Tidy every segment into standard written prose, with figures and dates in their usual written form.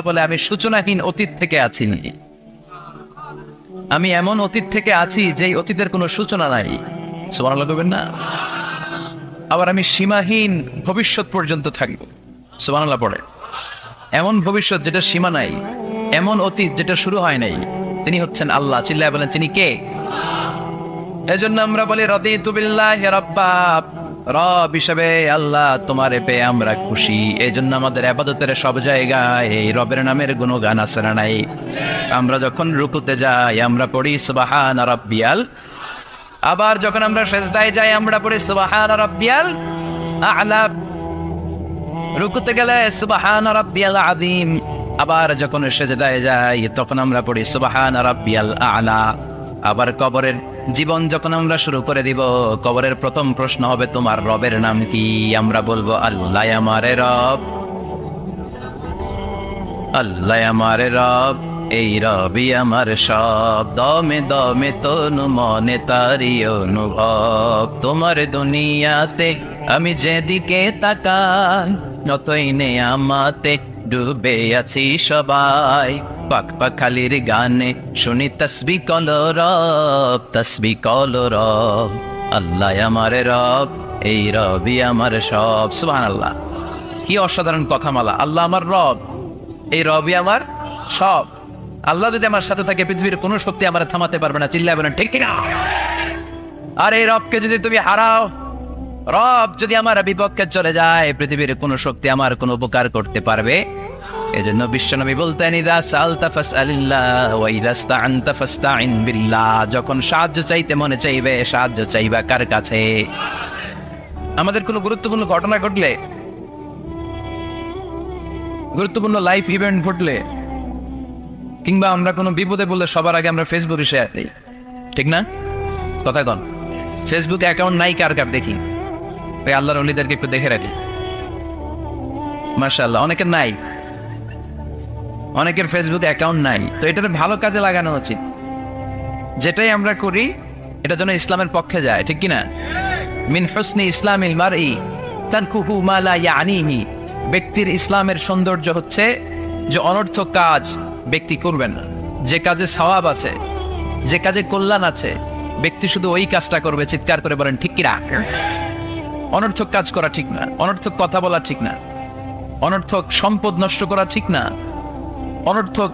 বলে আমি সূচনাহীন অতীত থেকে আছি, আমি এমন অতীত থেকে আছি যেই অতীতের কোনো সূচনা নাই। সুবহানাল্লাহ বলবেন না? আবার আমি সীমাহীন ভবিষ্যৎ পর্যন্ত থাকব। সুবহানাল্লাহ পড়ে। এমন ভবিষ্যৎ যেটা সীমা নাই, এমন অতীত যেটা শুরু হয় নাই, তিনি হচ্ছেন আল্লাহ। চিল্লায় বলেন তিনি কে? এজন্য আমরা বলি রাদিতু বিল্লাহি রাব্বা, রব হিসেবে আল্লাহ তোমারে পেয়ে আমরা খুশি। এই জন্য আমাদের ইবাদতের সব জায়গায় এই রবের নামের গুণগান আছে না নাই? আমরা যখন রুকুতে যাই আমরা পড়ি সুবহান রাব্বিয়াল, আবার যখন আমরা সিজদায় যাই আমরা পড়ি সুবহান রাব্বিয়াল আ'লা, রুকুতে গেলে সুবহান রাব্বিয়াল আযীম, আবার যখন সিজদায় যাই তখন আমরা পড়ি সুবহান রাব্বিয়াল আ'লা। আবার কবরের জীবন যখন আমরা শুরু করে দিব, কবরের প্রথম প্রশ্ন হবে তোমার রবের নাম কি? আমরা বলবো আল্লাহ আমারে রব, আল্লাহ আমারে রব, এই রবি আমার সব, দমে দমে তনু মনে তারি অনুভব। তোমার দুনিয়াতে আমি যেদিকে তাকাই নতই নেয়ামতে ডুবে আছি সবাই। পাক পাখালির গানে শুনি তসবিহ কলো রব, তসবিহ কলো রব, আল্লাহ আমারে রব, এই রবি আমার সব। সুবহানাল্লাহ, কি অসাধারণ কথামালা! আল্লাহ আমার রব, এই রবি আমার সব। আল্লাহ যদি আমার সাথে থাকে পৃথিবীর কোনো শক্তি আমার থামাতে পারবে না। চিল্লায় বলেন ঠিক কিনা? আর এই রবকে যদি তুমি হারাও, রব যদি আমার বিপক্ষে চলে যায়, পৃথিবীর কোনো শক্তি আমার কোনো উপকার করতে পারবে? এজন্য বিশ্বনবী বলতেন ইযা সাআলতা ফাসআলিল্লাহ ওয়া ইযা ইসতাআনতা ফাসতাইন বিল্লাহ। যখন সাহায্য চাইতে মনে চাইবে, সাহায্য চাইবা কার কাছে? আমাদের কোনো গুরুত্বপূর্ণ ঘটনা ঘটলে, গুরুত্বপূর্ণ লাইফ ইভেন্ট ঘটলে, কিংবা আমরা কোনো বিপদে বললে সবার আগে আমরা ফেসবুকে শেয়ার দিই, ঠিক না? কথা কন। ফেসবুক অ্যাকাউন্ট নাই কার কার দেখি, ওই আল্লাহর ওলিদেরকে একটু দেখে রাখি। মাশাআল্লাহ, অনেকের নাই, অনেকের ফেসবুক অ্যাকাউন্ট নাই। তো এটার ভালো কাজে লাগানো উচিত। যেটাই আমরা করি এটা যেন ইসলামের পক্ষে যায়, ঠিক কিনা? মিন হুসনি ইসলামিল মারই তানকুহু মা লা ইয়ানিহি। ব্যক্তির ইসলামের সৌন্দর্য হচ্ছে যে অনর্থক কাজ ব্যক্তি করবেন না। যে কাজে সওয়াব আছে, যে কাজে কল্যাণ আছে, ব্যক্তি শুধু ওই কাজটা করবে। চিৎকার করে বলেন ঠিক কিনা? অনর্থক কাজ করা ঠিক না, অনর্থক কথা বলা ঠিক না, অনর্থক সম্পদ নষ্ট করা ঠিক না, অনর্থক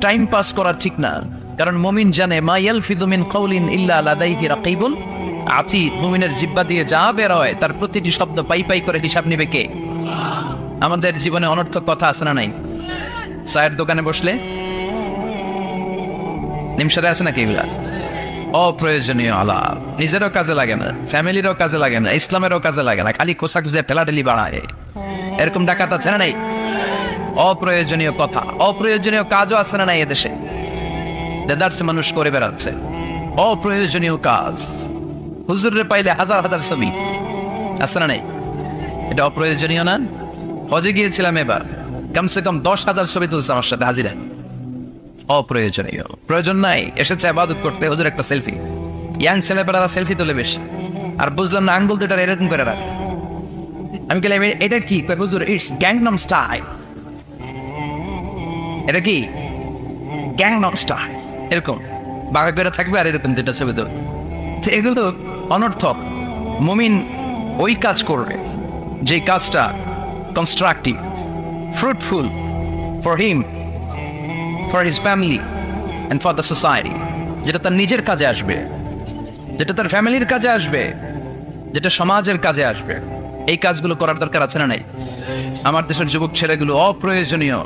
টাইম পাস করা ঠিক না। কারণ মুমিন জানে মা ইয়ালফিযু মিন কাওলিন ইল্লা লাদাইহি রাকিবুন আতীদ। মুমিনের জিহ্বা দিয়ে যা বের হয় তার প্রতিটি শব্দ পাই পাই করে হিসাব নেবে কে? আমাদের জীবনে অনর্থক কথা আছে না নাই? চায়ের দোকানে বসলে নিমসারে আছে নাকি এগুলা? অপ্রয়োজনীয় আলাপ, নিজেরও কাজে লাগে না, ফ্যামিলিরও কাজে লাগে না, ইসলামেরও কাজে লাগে না, খালি খোসা খুঁজে ঠেলাঠেলি বাড়ায়। এরকম ডাকাত আছে না নাই? অপ্রয়োজনীয় কথা, অপ্রয়োজনীয় কাজও আছে না নাই এদেশে? দেদারসে মানুষ করে বেড়াচ্ছে অপ্রয়োজনীয় কাজ। হুজুরে পাইলে হাজার হাজার ছবি আছে না নাই? এটা অপ্রয়োজনীয় না? হজে গিয়েছিলাম এবার, কমসে কম 10,000 ছবি তুলছে আমার সাথে হাজিরা। অপ্রয়োজনীয়, প্রয়োজন নাই। এসেছে ইবাদত করতে, হুজুর একটা সেলফি। ইয়াং ছেলেপেলারা সেলফি তোলে বেশি। আর বুঝলাম না আঙ্গুল দুটার এরকম করে রাখ। আমি বললাম এটা কি? হুজুর ইটস গ্যাংনম স্টাইল। এটা কি? Gangnam style. এরকম বাঁকা করে থাকবে আর এরকম দুটা ছবি তোলে। তো এগুলো অনর্থক। মুমিন ওই কাজ করবে যে কাজটা constructive, fruitful for him, for his family and for the society. যেটা তার নিজের কাজে আসবে, যেটা তার ফ্যামিলির কাজে আসবে, যেটা সমাজের কাজে আসবে। এই কাজগুলো করার দরকার আছে না নাই? আমার দেশের যুবক ছেলেগুলো অপ্রয়োজনীয়,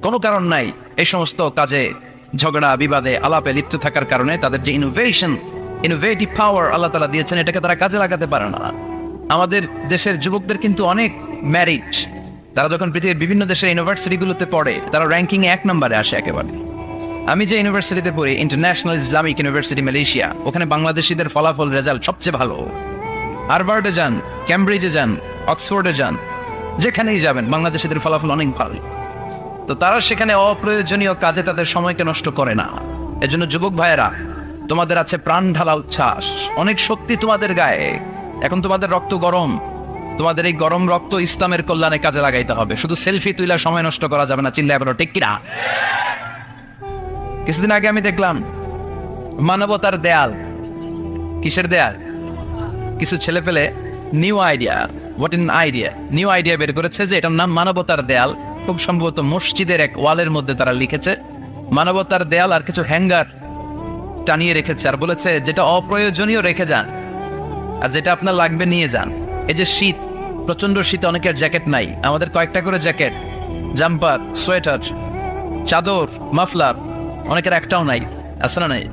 কোনো কারণ নাই এই সমস্ত কাজে ঝগড়া বিবাদে আলাপে লিপ্ত থাকার কারণে তাদের যে ইনোভেটিভ পাওয়ার আল্লাহ তাআলা দিয়েছেন এটাকে তারা কাজে লাগাতে পারে না। আমাদের দেশের যুবকদের কিন্তু অনেক ম্যারিট। তারা যখন পৃথিবীর বিভিন্ন দেশের ইউনিভার্সিটিগুলোতে পড়ে তারা র্যাঙ্কিং 1 নম্বরে আসে একেবারে। আমি যে ইউনিভার্সিটিতে পড়ি, ইন্টারন্যাশনাল ইসলামিক ইউনিভার্সিটি মালয়েশিয়া, ওখানে বাংলাদেশিদের ফলাফল রেজাল্ট সবচেয়ে ভালো। হার্ভার্ডে যান, ক্যামব্রিজে যান, অক্সফোর্ডে যান, যেখানেই যাবেন বাংলাদেশিদের ফলাফল অনেক ভালো। তো তারা সেখানে অপ্রয়োজনীয় কাজে তাদের সময়কে নষ্ট করে না। এজন্য যুবক ভাইয়েরা, তোমাদের আছে প্রাণ ঢালা উচ্ছ্বাস, অনেক শক্তি তোমাদের গায়ে। এখন তোমাদের রক্ত গরম, তোমাদের এই গরম রক্ত ইসলামের কল্যাণে কাজে লাগাইতে হবে। শুধু সেলফি তুইলা সময় নষ্ট করা যাবে না, চিল্লায় বলো ঠিক কিনা? কিছুদিন আগে আমি দেখলাম মানবতার দেয়াল। কিসের দেয়াল? কিছু ছেলে পেলে নিউ আইডিয়া বের করেছে যে এটার নাম মানবতার দেয়াল। খুব সম্ভবত মসজিদের এক ওয়ালের মধ্যে তারা লিখেছে মানবতার দেয়াল, আর কিছু হ্যাঙ্গার টানিয়ে রেখেছে, আর বলেছে যেটা অপ্রয়োজনীয় রেখে যান, আর যেটা আপনার লাগবে নিয়ে যান। এই যে শীত, প্রচন্ড শীতে অনেকের জ্যাকেট নাই, আমাদের কয়েকটা করে জ্যাকেট, জাম্পার, সোয়েটার, চাদর, মাফলার, অনেকের একটাও নাই, আছে না নাই?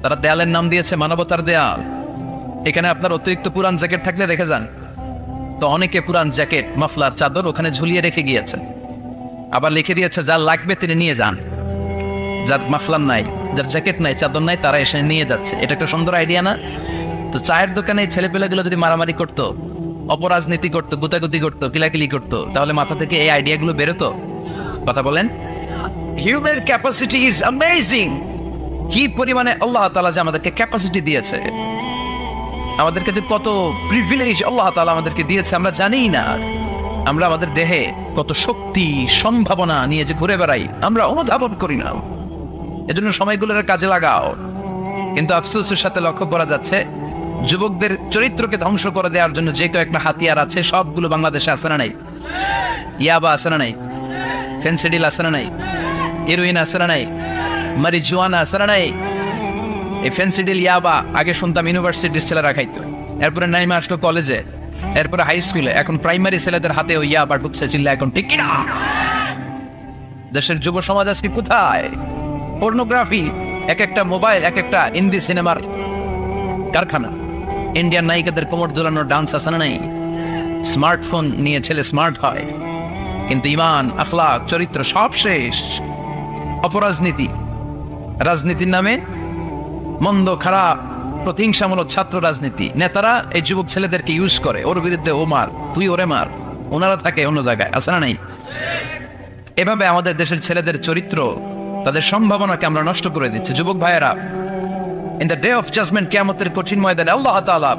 তারা দেয়ালের নাম দিয়েছে মানবতার দেয়াল। এখানে আপনার অতিরিক্ত পুরান জ্যাকেট থাকলে রেখে যান। তো অনেকে পুরান জ্যাকেট, মাফলার, চাদর ওখানে ঝুলিয়ে রেখে গিয়েছে। আবার লিখে দিয়েছে যার লাগবে তিনি নিয়ে যান। যার মাফলার নাই, যার জ্যাকেট নাই, চাদর নাই, তারা এসে নিয়ে যাচ্ছে। এটা একটা সুন্দর আইডিয়া না? তো চায়ের দোকানে এই ছেলেপেলেগুলো যদি মারামারি করতো, অপরাজনীতি করতো, গুতাগুতি করতো, কিলাকিলি করতো, তাহলে মাথা থেকে এই আইডিয়াগুলো বেরোতো? কথা বলেন। Human capacity is amazing. কি পরিমাণে আল্লাহ তাআলা যে আমাদেরকে ক্যাপাসিটি দিয়েছে, আমাদেরকে যে কত প্রিভিলেজ আল্লাহ তাআলা আমাদেরকে দিয়েছে আমরা জানিই না। আমরা আমাদের দেহে কত শক্তি, সম্ভাবনা নিয়ে যে ঘুরে বেড়াই আমরা অনুধাবন করি না। এজন্য সময়গুলোর কাজে লাগাও। কিন্তু আফসোসের সাথে লক্ষ্য করা যাচ্ছে যুবকদের চরিত্রকে ধ্বংস করে দেওয়ার জন্য যে কয়েকটা হাতিয়ার আছে সবগুলো বাংলাদেশে আছে না নাই? ইয়াবা আছে না নাই? ফেন্সিডিল আছে না নাই? হেরোইন আছে না নাই? মারিজুয়ানা আছে না নাই? এই ফেন্সিডিল, ইয়াবা আগে শুনতাম ইউনিভার্সিটির ছেলেরা খাইতো, এরপরে নাইমা আসলো কলেজে, এরপরে হাই স্কুলে, এখন প্রাইমারি ছেলেদের হাতে ওই ইয়াবা ঢুকছে। চিল্লা এখন ঠিক কিনা? দেশের যুব সমাজ আজকে কোথায়? পর্নোগ্রাফি, এক একটা মোবাইল, এক একটা হিন্দি সিনেমার কারখানা। ইন্ডিয়ান নায়িকাদের কোমর দোলানোর ডান্স আছে না নাই? স্মার্টফোন নিয়ে ছেলে স্মার্ট হয়, কিন্তু ইমান, আখলাক, চরিত্র সব শেষ। অপরাজনীতি, রাজনীতির নামে মন্দ, খারাপ, প্রতিহিংসামূলক ছাত্র রাজনীতি। নেতারা এই যুবক ছেলেদেরকে ইউজ করে, ওর বিরুদ্ধে ও মার, তুই ওরে মার, ওনারা থাকে অন্য জায়গায়, আছে না নাই? এভাবে আমাদের দেশের ছেলেদের চরিত্র, তাদের সম্ভাবনাকে আমরা নষ্ট করে দিচ্ছি। যুবক ভাইয়েরা, in the day of judgement, কিয়ামতের কঠিন ময়দানে আল্লাহ তাআলা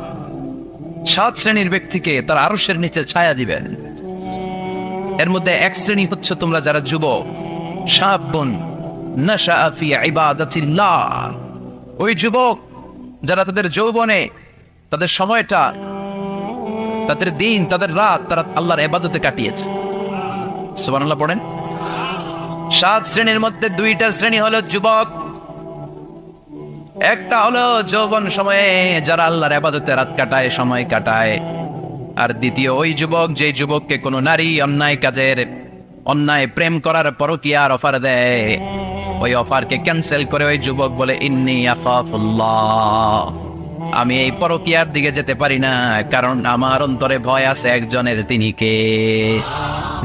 7 শ্রেণীর ব্যক্তিকে তার আরশের নিচে ছায়া দিবেন। এর মধ্যে এক শ্রেণী হচ্ছে তোমরা যারা যুবক, শাবুন নাশাআ ফি ইবাদাতিল্লাহ। ওই যুবক যারা তাদের যৌবনে, তাদের সময়টা, তাদের দিন, তাদের রাত তারা আল্লাহর ইবাদতে কাটিয়েছে। সুবহানাল্লাহ পড়েন। 7 শ্রেণীর মধ্যে 2টা শ্রেণী হলো যুবক। একটা হলো যৌবন সময়ে যারা আল্লাহর ইবাদতে রাত কাটায়, সময় কাটায়। আর দ্বিতীয় ওই যুবক, যে যুবককে কোনো নারী অন্যায় কাজের, অন্যায় প্রেম করার পরকীয়ার অফার দেয়, ওই অফারকে ক্যান্সেল করে ওই যুবক বলে ইন্নী আখাফুল্লাহ, আমি এই পরকীয়ার দিকে যেতে পারি না, কারণ আমার অন্তরে ভয় আছে একজনের, তিনি কে?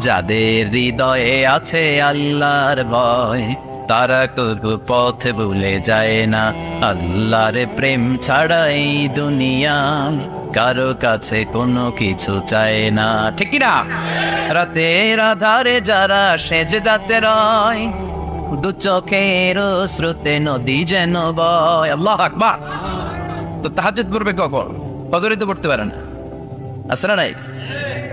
যাদের হৃদয়ে আছে আল্লাহর ভয়, তারা কবু পথ ভুলে যায় না। আল্লাহর প্রেম ছাড়া এই দুনিয়া কারো কাছে কোনো কিছু চায় না। ঠিক না? রাতের আধারে যারা সেজদাতে রয়, দু চোখের স্রোতে নদী যেন বয়। আল্লাহু আকবার। তো তাহাজ্জুদ পড়বে কখন? ফজরে তো পড়তে পারে না, আছে না নাই?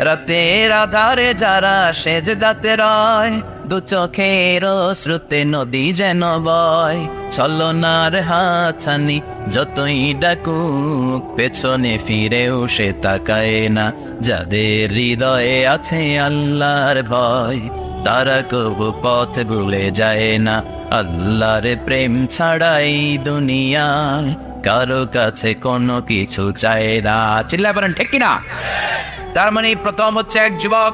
রাতের আধারে যারা সেজদাতে রয়, দু চোখের স্রোতে নদী যেন বয়। ছলনার হাতছানি যতই ডাকুক, পেছনে ফিরেও সে তাকায় না। যাদের হৃদয়ে আছে আল্লাহর ভয়, তারা কবু পথ ভুলে যায় না। আল্লাহর প্রেম ছাড়াই দুনিয়ায় কারো কাছে কোনো কিছু চায় না। চিল্লায় বলেন ঠিক কিনা? তার মানে প্রথম হচ্ছে এক যুবক,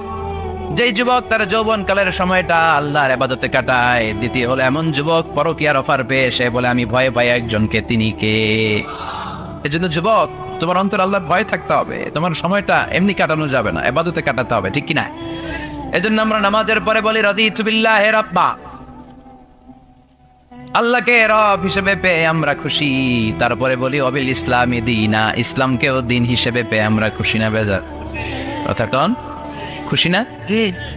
যেই যুবক তার যৌবন কালের সময়টা আল্লাহর ইবাদতে কাটায়। দ্বিতীয় হলো এমন যুবক পরকীয়ার অফার পেয়ে সে বলে আমি ভয় পাই একজনকে, তিনি কে? এজন্য যুবক, তোমার অন্তর আল্লাহর ভয় থাকতে হবে। তোমার সময়টা এমনি কাটানো যাবে না, ইবাদতে কাটাতে হবে। ঠিক কিনা? এজন্য আমরা নামাজের পরে বলি রাদিতু বিল্লাহি রাব্বা, আল্লাহকে রব হিসেবে পেয়ে আমরা খুশি। তারপরে বলি অবিল ইসলামি দীনা, ইসলামকেও দিন হিসেবে পেয়ে আমরা খুশি না বেজার? কথা কন, খুশি না?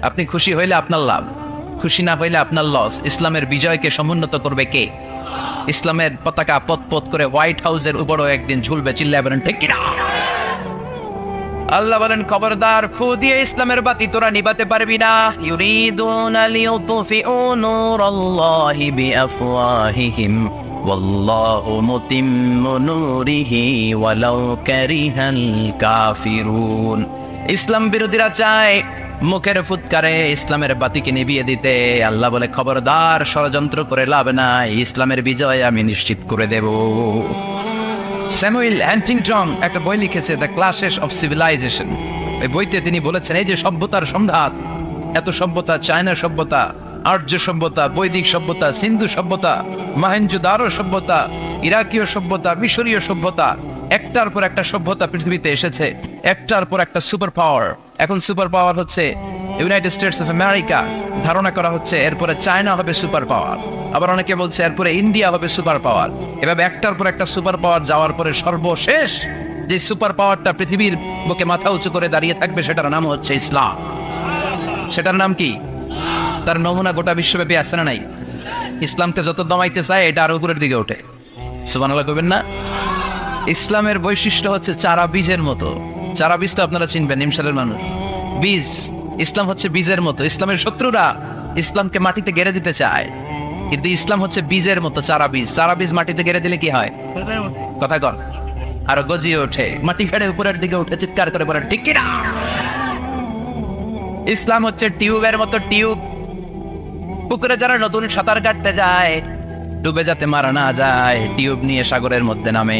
আপনি খুশি হইলে আপনার লাভ, খুশি না হইলে আপনার লস। ইসলামের বিজয়কে সমুন্নত করবে কে? ইসলামের পতাকা পত পত করে হোয়াইট হাউসের উপরও একদিন ঝুলবে। চিল্লায় বলেন ঠিক কিনা? আল্লাহ বলেন খবরদার, ফু দিয়ে ইসলামের বাতি তোরা নিভাতে পারবি না। ইউরিদুনা লিইউতফিউ নূরাল্লাহি বিআফওয়াহিহিম ওয়াল্লাহু মুতিম্মু নূরিহি ওয়ালাউ কারিহাল কাফিরুন। ইসলাম বিরোধীরা চায় মুখের ফুৎকারে ইসলামের বাতিকে নিভিয়ে দিতে। আল্লাহ বলে খবরদার, ষড়যন্ত্র করে লাভ নাই, ইসলামের বিজয় আমি নিশ্চিত করে দেব। স্যামুয়েল হ্যান্টিংটন একটা বই লিখেছে, দ্য ক্লাশেস অফ সিভিলাইজেশন। এই বইতে তিনি বলেছেন, এই যে সভ্যতার সংঘাত, এত সভ্যতা, চায়না সভ্যতা, আর্য সভ্যতা, বৈদিক সভ্যতা, সিন্ধু সভ্যতা, মহেঞ্জোদারো সভ্যতা, ইরাকীয় সভ্যতা, মিশরীয় সভ্যতা, একটার পর একটা সভ্যতা পৃথিবীতে এসেছে, একটার পর একটা সুপার পাওয়ার। এখন সুপার পাওয়ার হচ্ছে ইউনাইটেড স্টেটস অফ আমেরিকা, ধারণা করা হচ্ছে এরপরে চায়না হবে সুপার পাওয়ার, আবার অনেকে বলছে এরপরে ইন্ডিয়া হবে সুপার পাওয়ার। এভাবে একটার পর একটা সুপার পাওয়ার যাওয়ার পরে সর্বশেষ যে সুপার পাওয়ারটা পৃথিবীর বুকে মাথা উঁচু করে দাঁড়িয়ে থাকবে, সেটার নাম হচ্ছে ইসলাম। সেটার নাম কি? তার নমুনা গোটা বিশ্বব্যাপী আছে না নাই? ইসলামকে যত দমাইতে চায় এটা আরো উপরের দিকে ওঠে। সুবহানাল্লাহ কইবেন না? ইসলামের বৈশিষ্ট্য হচ্ছে চারা বীজের মতো। চারা বীজ তো আপনারা চিনবেন, নিমসালের মানুষ। বীজ, ইসলাম হচ্ছে বীজের মতো। ইসলামের শত্রুরা ইসলামকে মাটিতে গেড়ে দিতে চায়, কিন্তু ইসলাম হচ্ছে বীজের মতো, চারা বীজ। চারা বীজ মাটিতে গেড়ে দিলে কি হয়? কথা কর, আরো গজিয়ে ওঠে, মাটি ফেড়ে উপরের দিকে উঠে চিৎকার করে বলেন ঠিক কিনা? ইসলাম হচ্ছে টিউবের মতো। টিউব, পুকুরে যারা নতুন সাঁতার কাটতে যায়, ডুবে যাতে মারা না যায়, টিউব নিয়ে সাগরের মধ্যে নামে।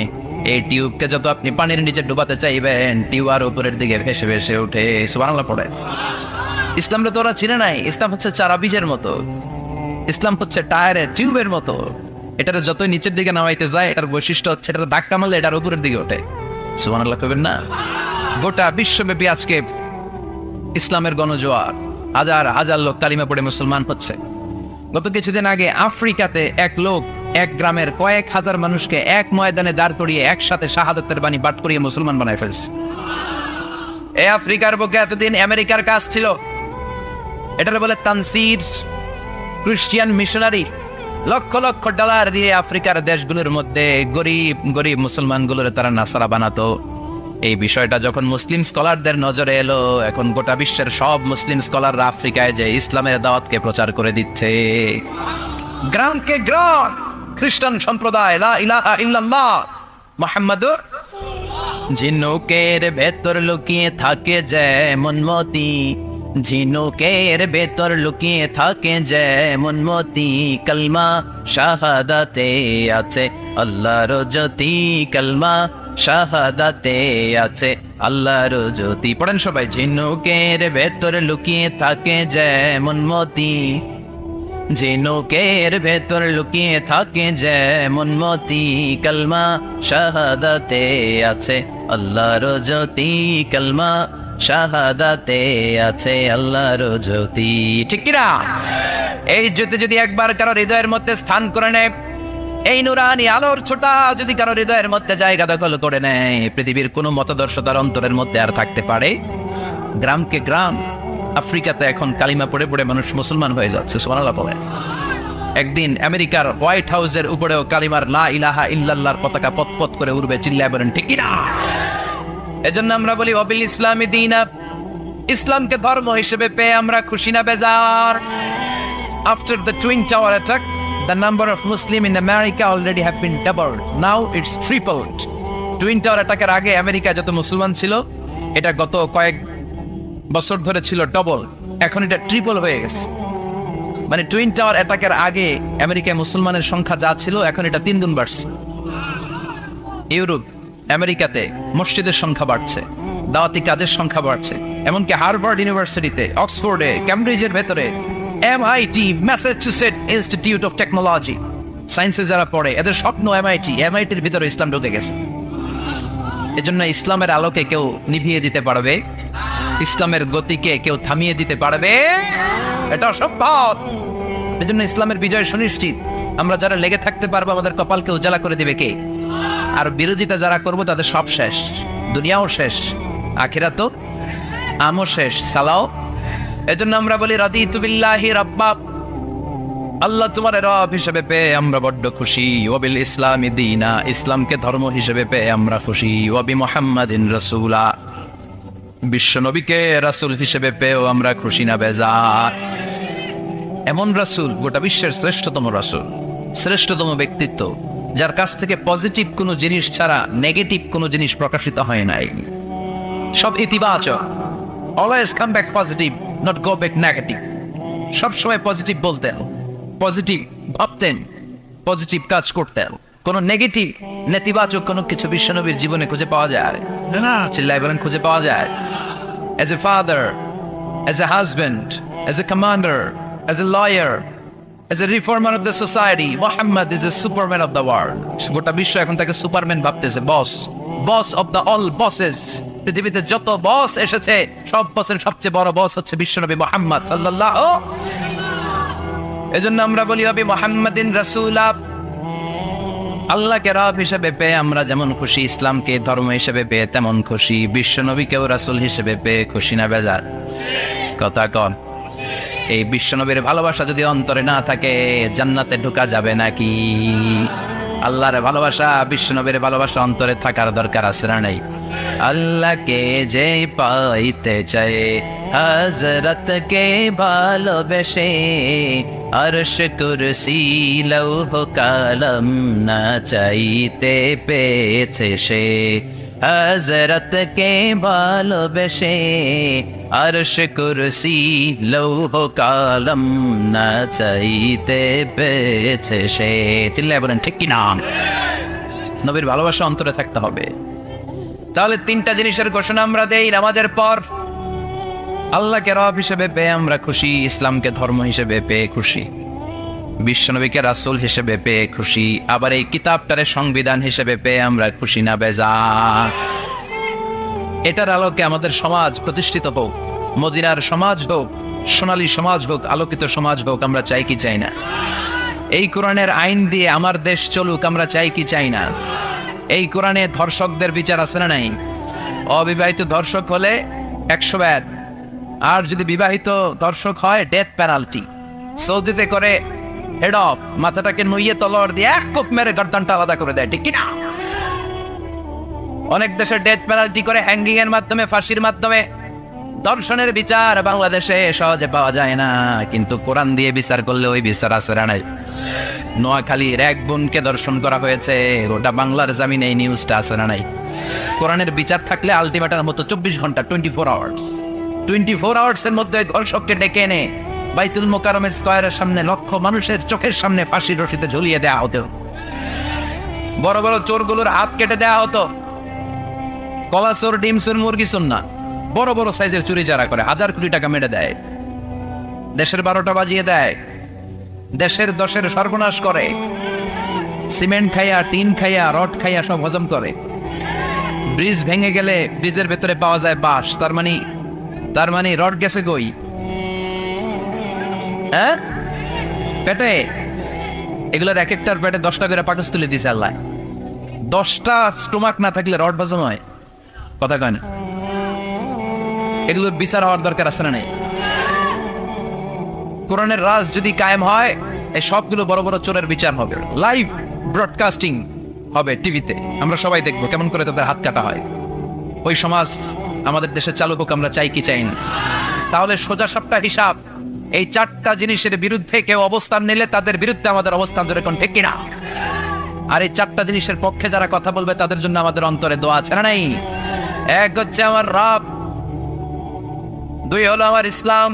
এই টিউবকে যত আপনি পানির নিচে ডুবাতে চাইবেন, টিউব আর উপরের দিকে ভেসে ভেসে উঠে। সুবহানাল্লাহ পড়ে। ইসলামটা তো ওরা চিনে নাই। ইসলাম হচ্ছে চারা বীজের মতো। ইসলাম হচ্ছে টায়ারের টিউবের মতো। এটার যতই নিচের দিকে নামাইতে যায়, এটার বৈশিষ্ট্য হচ্ছে এটার ধাক্কা মারলে এটার উপরের দিকে ওঠে। সুবহানাল্লাহ কইবেন না? গোটা বিশ্বব্যাপী আজকে ইসলামের গণজোয়ার, হাজার হাজার লোক কালিমা পড়ে মুসলমান হচ্ছে। গত কিছুদিন আগে আফ্রিকাতে এক লোক এক গ্রামের কয়েক হাজার মানুষকে এক ময়দানে দাঁড় করিয়ে একসাথে শাহাদাতের বাণী পাঠ করিয়ে মুসলমান বানায় ফেলছে। এই আফ্রিকার বুকে এতদিন আমেরিকার কাজ ছিল, এটার বলে Tansir, Christian missionary. Lakh lakh dollar দিয়ে আফ্রিকার দেশগুলোর মধ্যে গরিব গরিব মুসলমানগুলোর তারা নাসারা বানাতো। এই বিষয়টা যখন মুসলিম স্কলারদের নজরে এলো, এখন গোটা বিশ্বের সব মুসলিম স্কলাররা আফ্রিকায় যে ইসলামের দাওয়াতকে প্রচার করে দিচ্ছে। গ্রামকে গ্রাম খ্রিস্টান সম্প্রদায় লা ইলাহা ইল্লাল্লাহ মুহাম্মাদুর। ঝিনুকের ভেতর লুকিয়ে থাকে যেমন মতি, ঝিনুকের ভেতর লুকিয়ে থাকে যেমন মতি, কালমা শাহাদাতে আছে আল্লাহর জ্যোতি, কালমা শাহাদাতে আছে আল্লাহর জ্যোতি। পড়েন সবাই। ঝিনুকের ভেতর লুকিয়ে থাকে যেমন মতি, ঝিনুকের ভেতর লুকিয়ে থাকে যেমন মতি, কালমা শাহাদাতে আছে আল্লাহর জ্যোতি, কালমা শাহাদাতে আছে আল্লাহর জ্যোতি। ঠিক কিনা? এই জ্যোতি যদি একবার কারো হৃদয়ের মধ্যে স্থান করে নেয়, এই নুরানি আলোর ছোটা যদি কারো হৃদয়ের মধ্যে জায়গা দখল করে নেয়, পৃথিবীর কোনো মতাদর্শ তার অন্তরের মধ্যে আর থাকতে পারে? গ্রামকে গ্রাম আফ্রিকাতে এখন কালিমা পড়ে পড়ে মানুষ মুসলমান হয়ে যাচ্ছে। সুবহানাল্লাহ বলেন। একদিন আমেরিকার হোয়াইট হাউসের উপরেও কালিমার লা ইলাহা ইল্লাল্লাহর পতাকা পতপত করে উড়বে। চিল্লায় বলেন ঠিক কিনা? এজন্য আমরা বলি ওয়াবিল ইসলামি দীনা, ইসলামকে ধর্ম হিসেবে পেয়ে আমরা খুশি না বেজার? After the Twin Tower attack, the number of Muslims in America already have been doubled. Now it's tripled. Twin Tower attack-এর আগে আমেরিকায় যত মুসলমান ছিল, এটা গত কয়েক বছর ধরে ছিল ডবল, এখন এটা ট্রিপল হয়ে গেছে। মানে টুইন টাওয়ার অ্যাটাকের আগে আমেরিকায় মুসলমানের সংখ্যা যা ছিল, এখন এটা 3 গুণ বাড়ছে। ইউরোপ, আমেরিকাতে মসজিদের সংখ্যা বাড়ছে, দাওয়াতি কাজের সংখ্যা বাড়ছে। এমনকি হার্ভার্ড ইউনিভার্সিটিতে, অক্সফোর্ডে, ক্যামব্রিজের ভেতরে, MIT, Massachusetts institute of technology, সায়েন্সে যারা পড়ে এদের স্বপ্ন এমআইটির ভিতরে ইসলাম ঢুকে গেছে। এজন্য ইসলামের আলোকে কেউ নিভিয়ে দিতে পারবে? ইসলামের গতিকে কেউ থামিয়ে দিতে পারবে? এটা অসম্ভব। এজন্য ইসলামের বিজয় সুনিশ্চিত। আমরা যারা লেগে থাকতে পারবো, আমাদের কপালকে উজালা করে দিবে কে? আর বিরোধিতা যারা করবো তাদের সব শেষ, দুনিয়াও শেষ, আখিরাতও আমও শেষ, সালাও। এজন্য আমরা বলি রাদিতু বিল্লাহি রাব্বা, আল্লাহ তোমার রব হিসেবে পেয়ে আমরা বড্ড খুশি। ওয়াবিল ইসলামি দীনা, ইসলামকে ধর্ম হিসেবে পেয়ে আমরা খুশি। ওয়াবি মুহাম্মাদিন রাসূলা, বিশ্বনবীকে রাসূল হিসেবে পেয়েও আমরা খুশি না বেজার? এমন রাসূল, গোটা বিশ্বের শ্রেষ্ঠতম রাসূল, শ্রেষ্ঠতম ব্যক্তিত্ব, যার কাছ থেকে পজিটিভ কোনো জিনিস ছাড়া নেগেটিভ কোনো জিনিস প্রকাশিত হয় নাই। সব ইতিবাচক, always come back positive, not go back negative. সবসময় পজিটিভ বলতেন, পজিটিভ ভাবতেন, পজিটিভ কাজ করতেন। কোন নেগেটিভ, নেতিবাচক কোনো কিছু বিশ্বনবীর জীবনে খুঁজে পাওয়া যায় না? চিল্লায় বলেন, খুঁজে পাওয়া যায়? As a father, as a husband, as a commander, as a lawyer, as a reformer of the society, Muhammad is a superman of the world. গোটা বিশ্ব এখন তাকে সুপারম্যান ভাবতেছে, boss, boss of the all bosses. পৃথিবীতে যত বস এসেছে সব বসের সবচেয়ে বড় বস হচ্ছে বিশ্বনবী মুহাম্মদ সাল্লাল্লাহু। এজন্য আমরা বলি হবে মুহাম্মাদিন রাসূলা। আল্লাহকে রব হিসেবে পেয়ে আমরা যেমন খুশি, ইসলামকে ধর্ম হিসেবে পেয়ে তেমন খুশি, বিশ্বনবীকেও রাসূল হিসেবে পেয়ে খুশি না বেজার? কথা কন। এই বিশ্বনবীর ভালোবাসা যদি অন্তরে না থাকে জান্নাতে ঢোকা যাবে নাকি? আল্লাহর ভালোবাসা, বিশ্বনবীর ভালোবাসা অন্তরে থাকার দরকার আছে না নাই? আল্লাহকে যে পাইতে চায় হযরতকে ভালোবেসে, আরশ কুরসি লৌহ কলম না চাইতে পেয়েছে সে। হযরতকে ভালোবেসে আরশ কুরসি লৌহ কলম না চাইতে পেয়েছে সে। চিল্লায় বলেন ঠিক কি না? নবীর ভালোবাসা অন্তরে থাকতে হবে। তাহলে তিনটা জিনিসের ঘোষণা আমরা দেই নামাজের পর। আল্লাহকে রব হিসেবে পেয়ে আমরা খুশি, ইসলামকে ধর্ম হিসেবে পেয়ে খুশি, বিশ্বনবীকে রাসূল হিসেবে পেয়ে খুশি, আবার এই কিতাবটারে সংবিধান হিসেবে পেয়ে আমরা খুশি না বেজার? এটার আলোকে আমাদের সমাজ প্রতিষ্ঠিত হোক, মদিনার সমাজ হোক, সোনালী সমাজ হোক, আলোকিত সমাজ হোক, আমরা চাই কি চাই না? এই কোরআনের আইন দিয়ে আমার দেশ চলুক, আমরা চাই কি চাই না? এই কোরআনে ধর্ষকদের বিচার আছে না নাই? অবিবাহিত ধর্ষক হলে 100 ব্যাট, আর যদি বিবাহিত ধর্ষক হয় ডেথ পেনাল্টি। সৌদিতে করে হেড অফ মাথাটাকে নুইয়ে তলোয়ার দিয়ে এক কোপ মেরে গর্দানটা আলাদা করে দেয়, ঠিক কি না? অনেক দেশে ডেথ পেনাল্টি করে, হ্যাঙ্গিং এর মাধ্যমে, ফাঁসির মাধ্যমে। দর্শনের বিচার বাংলাদেশে সহজে পাওয়া যায় না, কিন্তু কোরআন দিয়ে বিচার করলে ওই বিচার আছে না নাই? নোয়াখালীর এক বোনকে দর্শন করা হয়েছে, ওটা বাংলার জামিনে এই নিউজটা আছে না নাই? কোরআনের বিচার থাকলে আলটিমেটার মতো 24 ঘন্টা, 24 আওয়ার্স, 24 আওয়ার্স এর মধ্যে ধর্ষককে ডেকে এনে বাইতুল মোকাররমের স্কয়ারের সামনে লক্ষ মানুষের চোখের সামনে ফাঁসির রশিতে ঝুলিয়ে দেওয়া হতো। বড় বড় চোরগুলোর হাত কেটে দেওয়া হতো। কলা চোর, ডিম চোর, মুরগি চোর না, বড় বড় সাইজের চুরি যারা করে 1000 কোটি টাকা মেরে দেয়, দেশের 12টা বাজিয়ে দেয়, দেশের 10-এর সর্বনাশ করে, সিমেন্ট খাইয়া, টিন খাইয়া, রড খাইয়া সব হজম করে। ব্রিজ ভেঙে গেলে ব্রিজের ভেতরে পাওয়া যায় বাঁশ, তার মানে রড গেছে কই? হ্যাঁ, পেটে। এগুলোর এক একটার পেটে 10টা করে পাকস তুলে দিছে আল্লাহ। 10টা স্টোমাক না থাকলে রড হজম হয়? কথা কয় না? এগুলোর বিচার হওয়ার দরকার আছে না নাই? কোরআনের রাজ যদি কায়েম হয়, এই সবগুলো বড় বড় চোরের বিচার হবে, লাইভ ব্রডকাস্টিং হবে টিভিতে, আমরা সবাই দেখবো কেমন করে তাদের হাত কাটা হয়। ওই সমাজ আমাদের দেশে চালু হোক, আমরা চাই কি চাই না? তাহলে সোজা সাপটা হিসাব, এই 4টা জিনিসের বিরুদ্ধে কেউ অবস্থান নিলে তাদের বিরুদ্ধে আমাদের অবস্থান, যেরকম ঠিক কিনা? আর এই 4টা জিনিসের পক্ষে যারা কথা বলবে তাদের জন্য আমাদের অন্তরে দোয়া আছে না নাই? এক হচ্ছে আমার রব, 2 হলো আমার ইসলাম,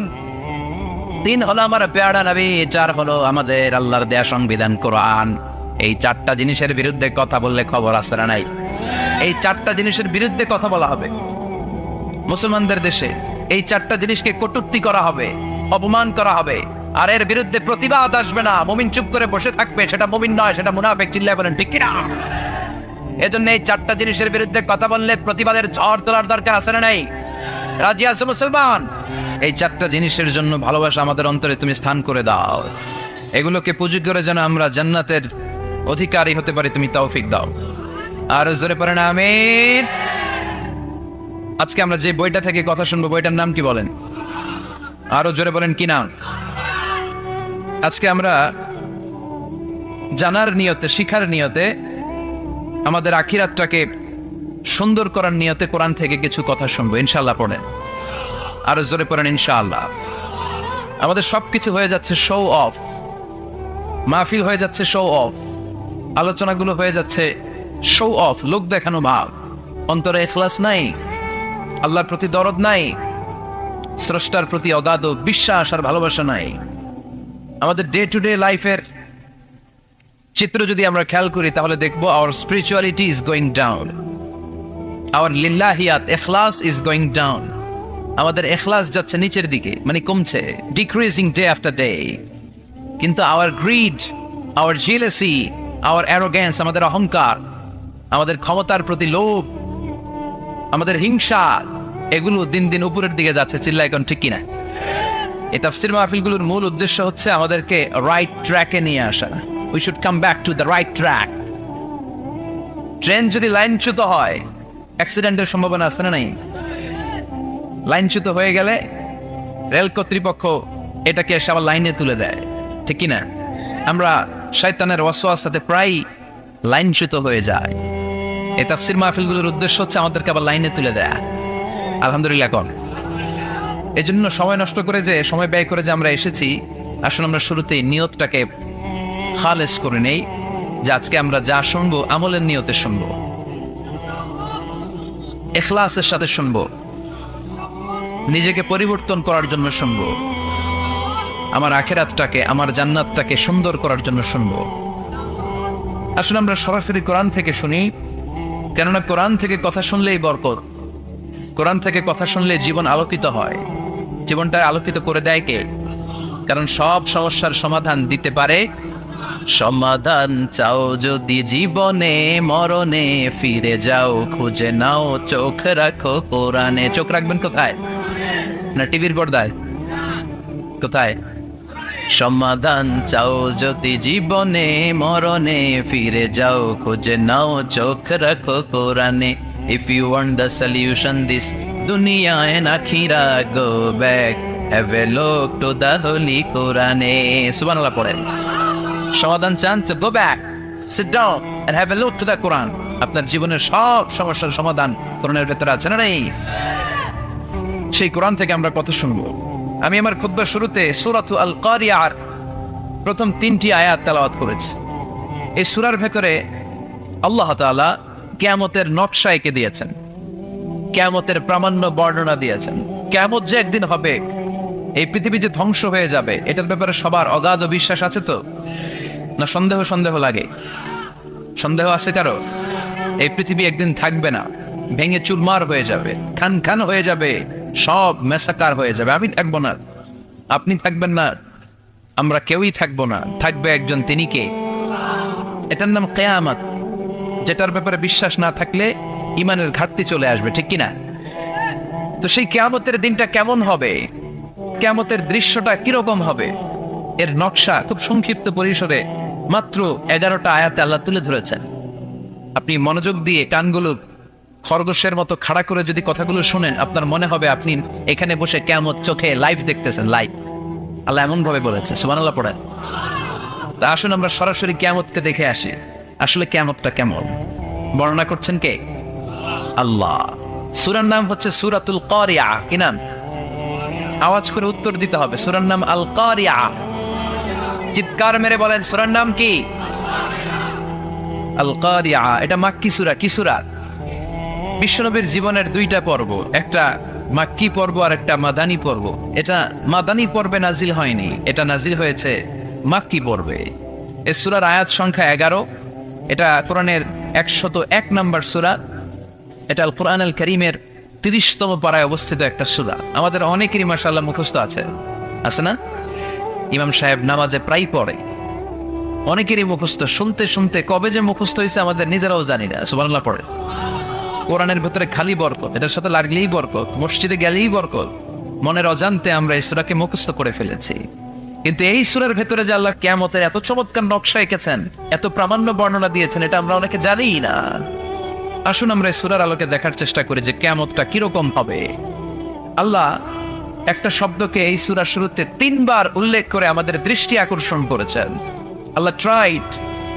3 হলো আমার পেয়ারা নবী, 4 হলো আমাদের আল্লাহর দেয়া সংবিধান কোরআন। এই 4টা জিনিসের বিরুদ্ধে কথা বললে খবর আছে না নাই? এই 4টা জিনিসের বিরুদ্ধে কথা বলা হবে মুসলমানদের দেশে। এই 4টা জিনিসকে কটূক্তি করা হবে, অপমান করা হবে, আর এর বিরুদ্ধে প্রতিবাদ আসবে না। মুমিন চুপ করে বসে থাকবে, সেটা মুমিন নয়, সেটা মুনাফিক। চিল্লায় বলেন ঠিক কিনা? এজন্য এই 4টা জিনিসের বিরুদ্ধে কথা বললে প্রতিবাদের ঝড় তোলার দরকার আছে না নাই? রাজি আছে মুসলমান? এই 4টা জিনিসের জন্য ভালোবাসা আমাদের অন্তরে তুমি স্থান করে দাও। এগুলোকে পুঁজি করে যেন আমরা জান্নাতের অধিকারী হতে পারি, তুমি তৌফিক দাও। আর জোরে পড়েন আমিন। আজকে আমরা যে বইটা থেকে কথা শুনবো, বইটার নাম কি বলেন? আরো জোরে বলেন কি নাম? আজকে আমরা জানার নিয়তে, শিখার নিয়তে, আমাদের আখিরাতটাকে সুন্দর করার নিয়তে কোরআন থেকে কিছু কথা শুনবো ইনশাআল্লাহ। পড়েন, আরো জোরে পড়েন ইনশাআল্লাহ। আমাদের সবকিছু হয়ে যাচ্ছে শো অফ, মাহফিল হয়ে যাচ্ছে শো অফ, আলোচনাগুলো হয়ে যাচ্ছে শো অফ, লোক দেখানো ভাব। অন্তরে ইখলাস নাই, আল্লাহর প্রতি দরদ নাই, স্রষ্টার প্রতি অগাধ বিশ্বাস আর ভালোবাসা নাই। আমাদের ডে টু ডে লাইফের চিত্র যদি আমরা খেয়াল করি তাহলে দেখবো our spirituality is going down, our লিল্লাহিয়াত ইখলাস ইজ গোয়িং ডাউন। আমাদের ইখলাস যাচ্ছে নিচের দিকে, মানে কমছে, ডিক্রিজিং ডে আফটার ডে। কিন্তু our greed, our jealousy, our arrogance, আমাদের অহংকার, আমাদের ক্ষমতার প্রতি লোভ, আমাদের হিংসা, এগুলো দিন দিন উপরের দিকে যাচ্ছে। চিল্লা এখন ঠিক কিনা? এই তাফসীর মাহফিলগুলোর মূল উদ্দেশ্য হচ্ছে আমাদেরকে রাইট ট্র্যাকে নিয়ে আসা। We should come back to the right track. Train যদি লাইনচ্যুত হয়, অ্যাক্সিডেন্টের সম্ভাবনা আছে না নাই? লাইনচ্যুত হয়ে গেলে রেল কর্তৃপক্ষ এটাকে এসে আবার লাইনে তুলে দেয়, ঠিক কিনা? আমরা শয়তানের ওয়াসওয়াসাতে প্রায় লাইনচ্যুত হয়ে যায়। এই তাফসীর মাহফিলগুলোর উদ্দেশ্য হচ্ছে আমাদেরকে আবার লাইনে তুলে দেয়া। আলহামদুলিল্লাহ কন। এই জন্য সময় নষ্ট করে, যে সময় ব্যয় করে যে আমরা এসেছি, আসলে আমরা শুরুতেই নিয়তটাকে খালেস করে নেই, যে আজকে আমরা যা শুনবো আমলের নিয়তে শুনবো, ইখলাসের সাথে শুনবো, নিজেকে পরিবর্তন করার জন্য শুনবো, আমার আখিরাতটাকে, আমার জান্নাতটাকে সুন্দর করার জন্য শুনবো। আসলে আমরা সরাসরি কোরআন থেকে শুনি, কেননা কোরআন থেকে কথা শুনলেই বরকত। কোরআন থেকে কথা শুনলে জীবন আলোকিত হয়। জীবনটা আলোকিত করে দেয় কে? কারণ সব সমস্যার সমাধান দিতে পারে। সমাধান চাও যদি জীবনে মরণে, ফিরে যাও খুঁজে নাও, চোখ রাখো কোরআনে। চোখ রাখবেন কোথায়? না টিভির পর্দায়? কোথায়? সমাধান চাও যদি জীবনে মরণে, ফিরে যাও খুঁজে নাও, চোখ রাখো কোরআনে। If you want the solution this dunya and akhira, go back, have a look to the holy Quran. Subhanallah পড়েন। সমাধান চান তো go back, sit down and have a look to the Quran. আপনার জীবনের সব সমস্যার সমাধান কোরআনের ভেতরে আছে না নাই? সেই কোরআন থেকে আমরা কথা শুনবো। আমি আমার খুতবার শুরুতে সূরাতু আল কারিয়ার প্রথম 3টি আয়াত তেলাওয়াত করেছি। এই সূরার ভেতরে আল্লাহ তাআলা কিয়ামতের নকশা এঁকে দিয়েছেন, কিয়ামতের প্রামাণ্য বর্ণনা দিয়েছেন। কিয়ামত যে একদিন হবে, এই পৃথিবী যে ধ্বংস হয়ে যাবে, এটার ব্যাপারে সবার অগাধ বিশ্বাস আছে তো? না সন্দেহ লাগে? সন্দেহ আছে কারো? এই পৃথিবী একদিন থাকবে না, ভেঙে চুরমার হয়ে যাবে, খান খান হয়ে যাবে, সব মেসাকার হয়ে যাবে। আমি থাকবো না, আপনি থাকবেন না, আমরা কেউই থাকবো না। থাকবে একজন, তিনি কে? এটার নাম কিয়ামত, যেটার ব্যাপারে বিশ্বাস না থাকলে ইমানের ঘাটতি চলে আসবে, ঠিক কিনা? তো সেই কিয়ামতের দিনটা কেমন হবে, কিয়ামতের দৃশ্যটা কিরকম হবে, এর নকশা খুব সংক্ষিপ্ত পরিসরে মাত্র 11টা আয়াতে আল্লাহ তুলে ধরেছেন। আপনি মনোযোগ দিয়ে কানগুলো খরগোশের মতো খাড়া করে যদি কথাগুলো শুনেন, আপনার মনে হবে আপনি এখানে বসে কিয়ামত চোখে লাইভ দেখতেছেন, লাইভ। আল্লাহ এমন ভাবে বলেছে, সুবহানাল্লাহ পড়েন। তা আসুন আমরা সরাসরি কিয়ামতকে দেখে আসি। আসলে কিয়ামতটা কেমন বর্ণনা করছেন কে? আল্লাহ। সূরার নাম হচ্ছে সূরাতুল কারিয়া। কি নাম? আওয়াজ করে উত্তর দিতে হবে। সূরার নাম আল কারিয়া। চিৎকার মেরে বলেন, সূরার নাম কি? আল কারিয়া। এটা মাক্কি সূরা। কি সূরা? বিশ্বনবীর জীবনের 2টা পর্ব, একটা মাক্কি পর্ব আর একটা মাদানী পর্ব। এটা মাদানী পর্বে নাজিল হয়নি, এটা নাজিল হয়েছে মাক্কি পর্বে। এই সূরার আয়াত সংখ্যা 11। এটা কোরআনের 101 নম্বর সূরা। এটা আল কোরআন আল কারীমের 30তম পারায় অবস্থিত একটা সূরা। আমাদের অনেকেরই মাশাআল্লাহ মুখস্থ আছে না? ইমাম সাহেব নামাজে প্রায় পড়ে, অনেকেরই মুখস্থ। শুনতে শুনতে কবে যে মুখস্থ হয়েছে আমাদের নিজেরাও জানি না। সুবহানাল্লাহ পড়ে। কোরআনের ভেতরে খালি বরকত, এটার সাথে লাগলেই বরকত, মসজিদে গেলেই বরকত। মনের অজান্তে আমরা এই সূরাকে মুখস্থ করে ফেলেছি। কিন্তু এই সূরার ভেতরে যে আল্লাহ কিয়ামতের এত চমৎকার নকশা এঁকেছেন, এত প্রামাণ্য বর্ণনা দিয়েছেন, এটা আমরা অনেকে জানিই না। আসুন আমরা এই সূরার আলোকে দেখার চেষ্টা করি যে কিয়ামতটা কিরকম হবে। আল্লাহ একটা শব্দকে এই সূরার শুরুতে 3 বার উল্লেখ করে আমাদের দৃষ্টি আকর্ষণ করেছেন। Allah tried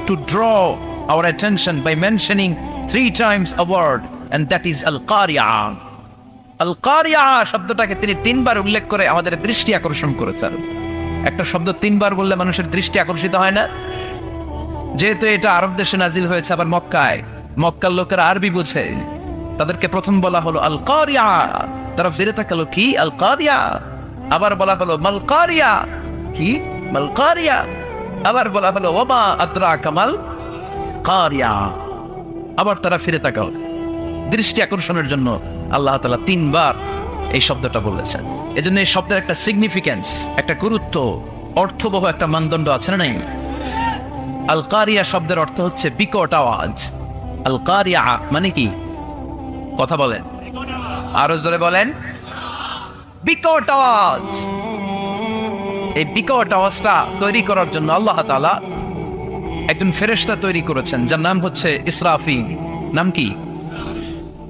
to draw our attention by mentioning 3 times a word and that is al-qari'ah. আল-কারিয়া শব্দটাকে তিনি 3 বার উল্লেখ করে আমাদের দৃষ্টি আকর্ষণ করেছেন। একটা শব্দ 3 বার বললে মানুষের দৃষ্টি আকর্ষিত হয় না? যেহেতু এটা আরব দেশে নাজিল হয়েছে, আবার মক্কায়, মক্কার লোকেরা আরবি বুঝে, তাদেরকে প্রথম বলা হলো আল-কারিয়া, তারা ফিরে তাকালো কি আল-কারিয়া, আবার বলা হলো মাল-কারিয়া, কি মাল-কারিয়া, আবার বলা হলো ওমা আদরাকা মাল-কারিয়া, আবার তারা ফিরে তাকালো। দৃষ্টি আকর্ষণের জন্য আল্লাহ তাআলা 3 বার এই শব্দটা বলেছেন। এজন্য এই শব্দের একটা সিগনিফিকেন্স, একটা গুরুত্ব, অর্থবহ একটা মানদণ্ড আছে না নাই? আল-কারিয়া শব্দের অর্থ হচ্ছে বিকট আওয়াজ। আল-কারিয়া মানে কি? কথা বলেন, আরো জোরে বলেন। বিকট আওয়াজ। এই বিকট আওয়াজটা তৈরি করার জন্য আল্লাহ তাআলা একজন ফেরেশতা তৈরি করেছেন, যার নাম হচ্ছে ইসরাফিল। নাম কি?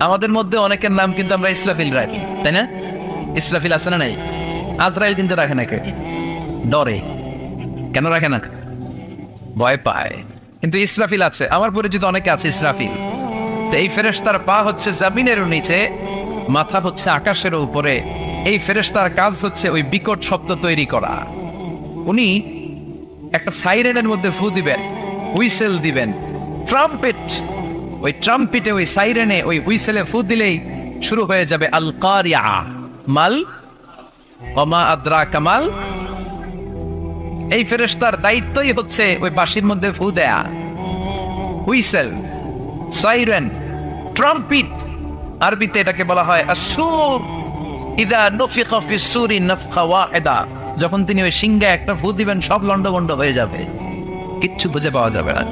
আমাদের মধ্যে অনেকের নাম কিন্তু আমরা ইসরাফিল রাখি, তাই না? ইসরাফিল আছে না নাই? আজরাইল কিন্তু রাখে না, কে ডরে? কেন রাখে না? ভয় পায়। কিন্তু ইসরাফিল আছে, আমার পরিচিত অনেকে আছে ইসরাফিল। তো এই ফেরেশতার পা হচ্ছে জমিনের নিচে, মাথা হচ্ছে আকাশের উপরে। এই ফেরেশতার কাজ হচ্ছে ওই বিকট শব্দ তৈরি করা। উনি একটা সাইরেনের মধ্যে ফু দিবেন, হুইসেল দিবেন, ট্রাম্পেট, ওই ট্রাম্পিটে, ওই সাইরেনে, ওই হুইসেলে ফু দিলেই শুরু হয়ে যাবে আল-কারিয়া মাল ওমা আদরাকা মাল। এই ফেরেশতার দায়িত্বই হচ্ছে ওই বাঁশির মধ্যে ফু দেয়া, হুইসেল, সাইরেন, ট্রাম্পিট। আরবিতে এটাকে বলা হয় আসুর। ইদা নুফিখা ফিস সূরি নাফখা ওয়াহিদা, যখন তিনি ওই সিংহে একটা ফু দিবেন সব লন্ডভন্ড হয়ে যাবে, কিচ্ছু খুঁজে পাওয়া যাবে না।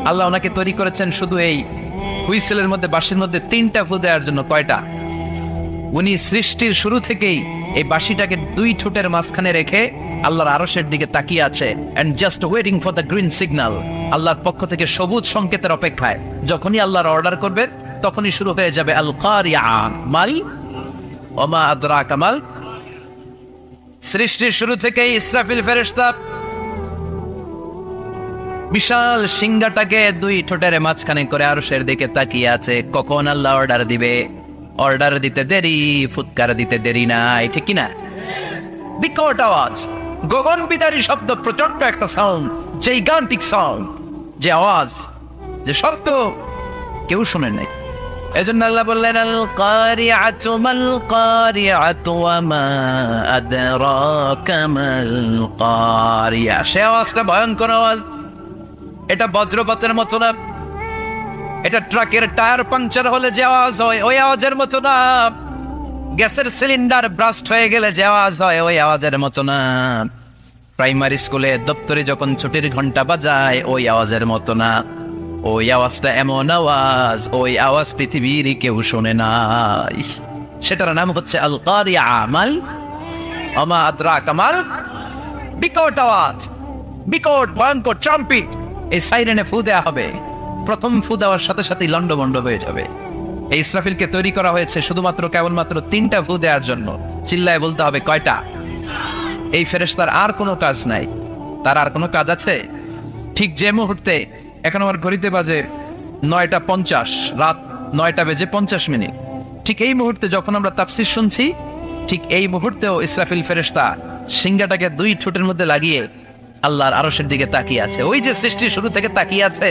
আল্লাহ ওনাকে তৈরি করেছেন শুধু এই হুইসেলের মধ্যে, বাঁশির মধ্যে 3টা ফু দেওয়ার জন্য। কয়টা? উনি সৃষ্টির শুরু থেকেই এই বাঁশিটাকে 2 ঠোঁটের মাঝখানে রেখে আল্লাহর আরশের দিকে তাকিয়ে আছে, and just waiting for the green signal. আল্লাহর পক্ষ থেকে সবুজ সংকেতের অপেক্ষায়। যখনই আল্লাহর অর্ডার করবে তখনই শুরু হয়ে যাবে আল-কারিয়া মাল ওমা আদরাকা মাল। সৃষ্টির শুরু থেকেই ইসরাফিল ফেরেশতা বিশাল সিংহাটাকে 2 ঠোঁটের মাঝখানে করে আরশের দিকে তাকিয়ে আছে, কখন আল্লাহ অর্ডার দিবে। অর্ডার দিতে দেরি, ফুৎকার দিতে দেরি নাই, ঠিক কিনা? বিকট আওয়াজ, গগন বিদারী শব্দ, প্রচন্ড একটা সাউন্ড, জাইগান্টিক সাউন্ড, যে আওয়াজ, যে শব্দ কেউ শুনে নাই। এজন্য আল্লাহ বললেন আল-কারিআতু মাল-কারিআতু ওয়া মা আদরাকা মাল-কারিয়া। সে আওয়াজটা ভয়ঙ্কর আওয়াজ। এটা বজ্রপাতের মতো না, এটা ট্রাকের টায়ার পাংচার হলে যে আওয়াজ হয় ওই আওয়াজের মতো না, গ্যাসের সিলিন্ডার ব্রাস্ট হয়ে গেলে যে আওয়াজ হয় ওই আওয়াজের মতো না, প্রাইমারি স্কুলে দপ্তরে যখন ছুটির ঘন্টা বাজায় ওই আওয়াজের মতো না। ওই আওয়াজটা এমন আওয়াজ, ওই আওয়াজ পৃথিবীর কেউ শোনে নাই। সেটার নাম হচ্ছে আল-কারিয়া মাল ওমা আদরাকা মাল। বিকট আওয়াজ, বিকট ভয়ঙ্কর ট্রাম্পিট। এই সাইরেনে ফু দেয়া হবে, প্রথম ফু দেওয়ার সাথে সাথেই লন্ডভন্ড হয়ে যাবে। এই ইসরাফিলকে তৈরি করা হয়েছে শুধুমাত্র কেবলমাত্র 3টা ফু দেওয়ার জন্য। চিল্লায় বলতে হবে কয়টা? এই ফেরেশতার আর কোনো কাজ নাই। তার আর কোনো কাজ আছে? ঠিক যে মুহূর্তে, এখন আমার ঘড়িতে বাজে 9:50, রাত 9:50, ঠিক এই মুহূর্তে যখন আমরা তাফসীর শুনছি, ঠিক এই মুহূর্তেও ইসরাফিল ফেরেশতা সিংহাটাকে 2 ঠোঁটের মধ্যে লাগিয়ে আল্লাহর আরশের দিকে তাকিয়ে আছে। ওই যে সৃষ্টির শুরু থেকে তাকিয়ে আছে,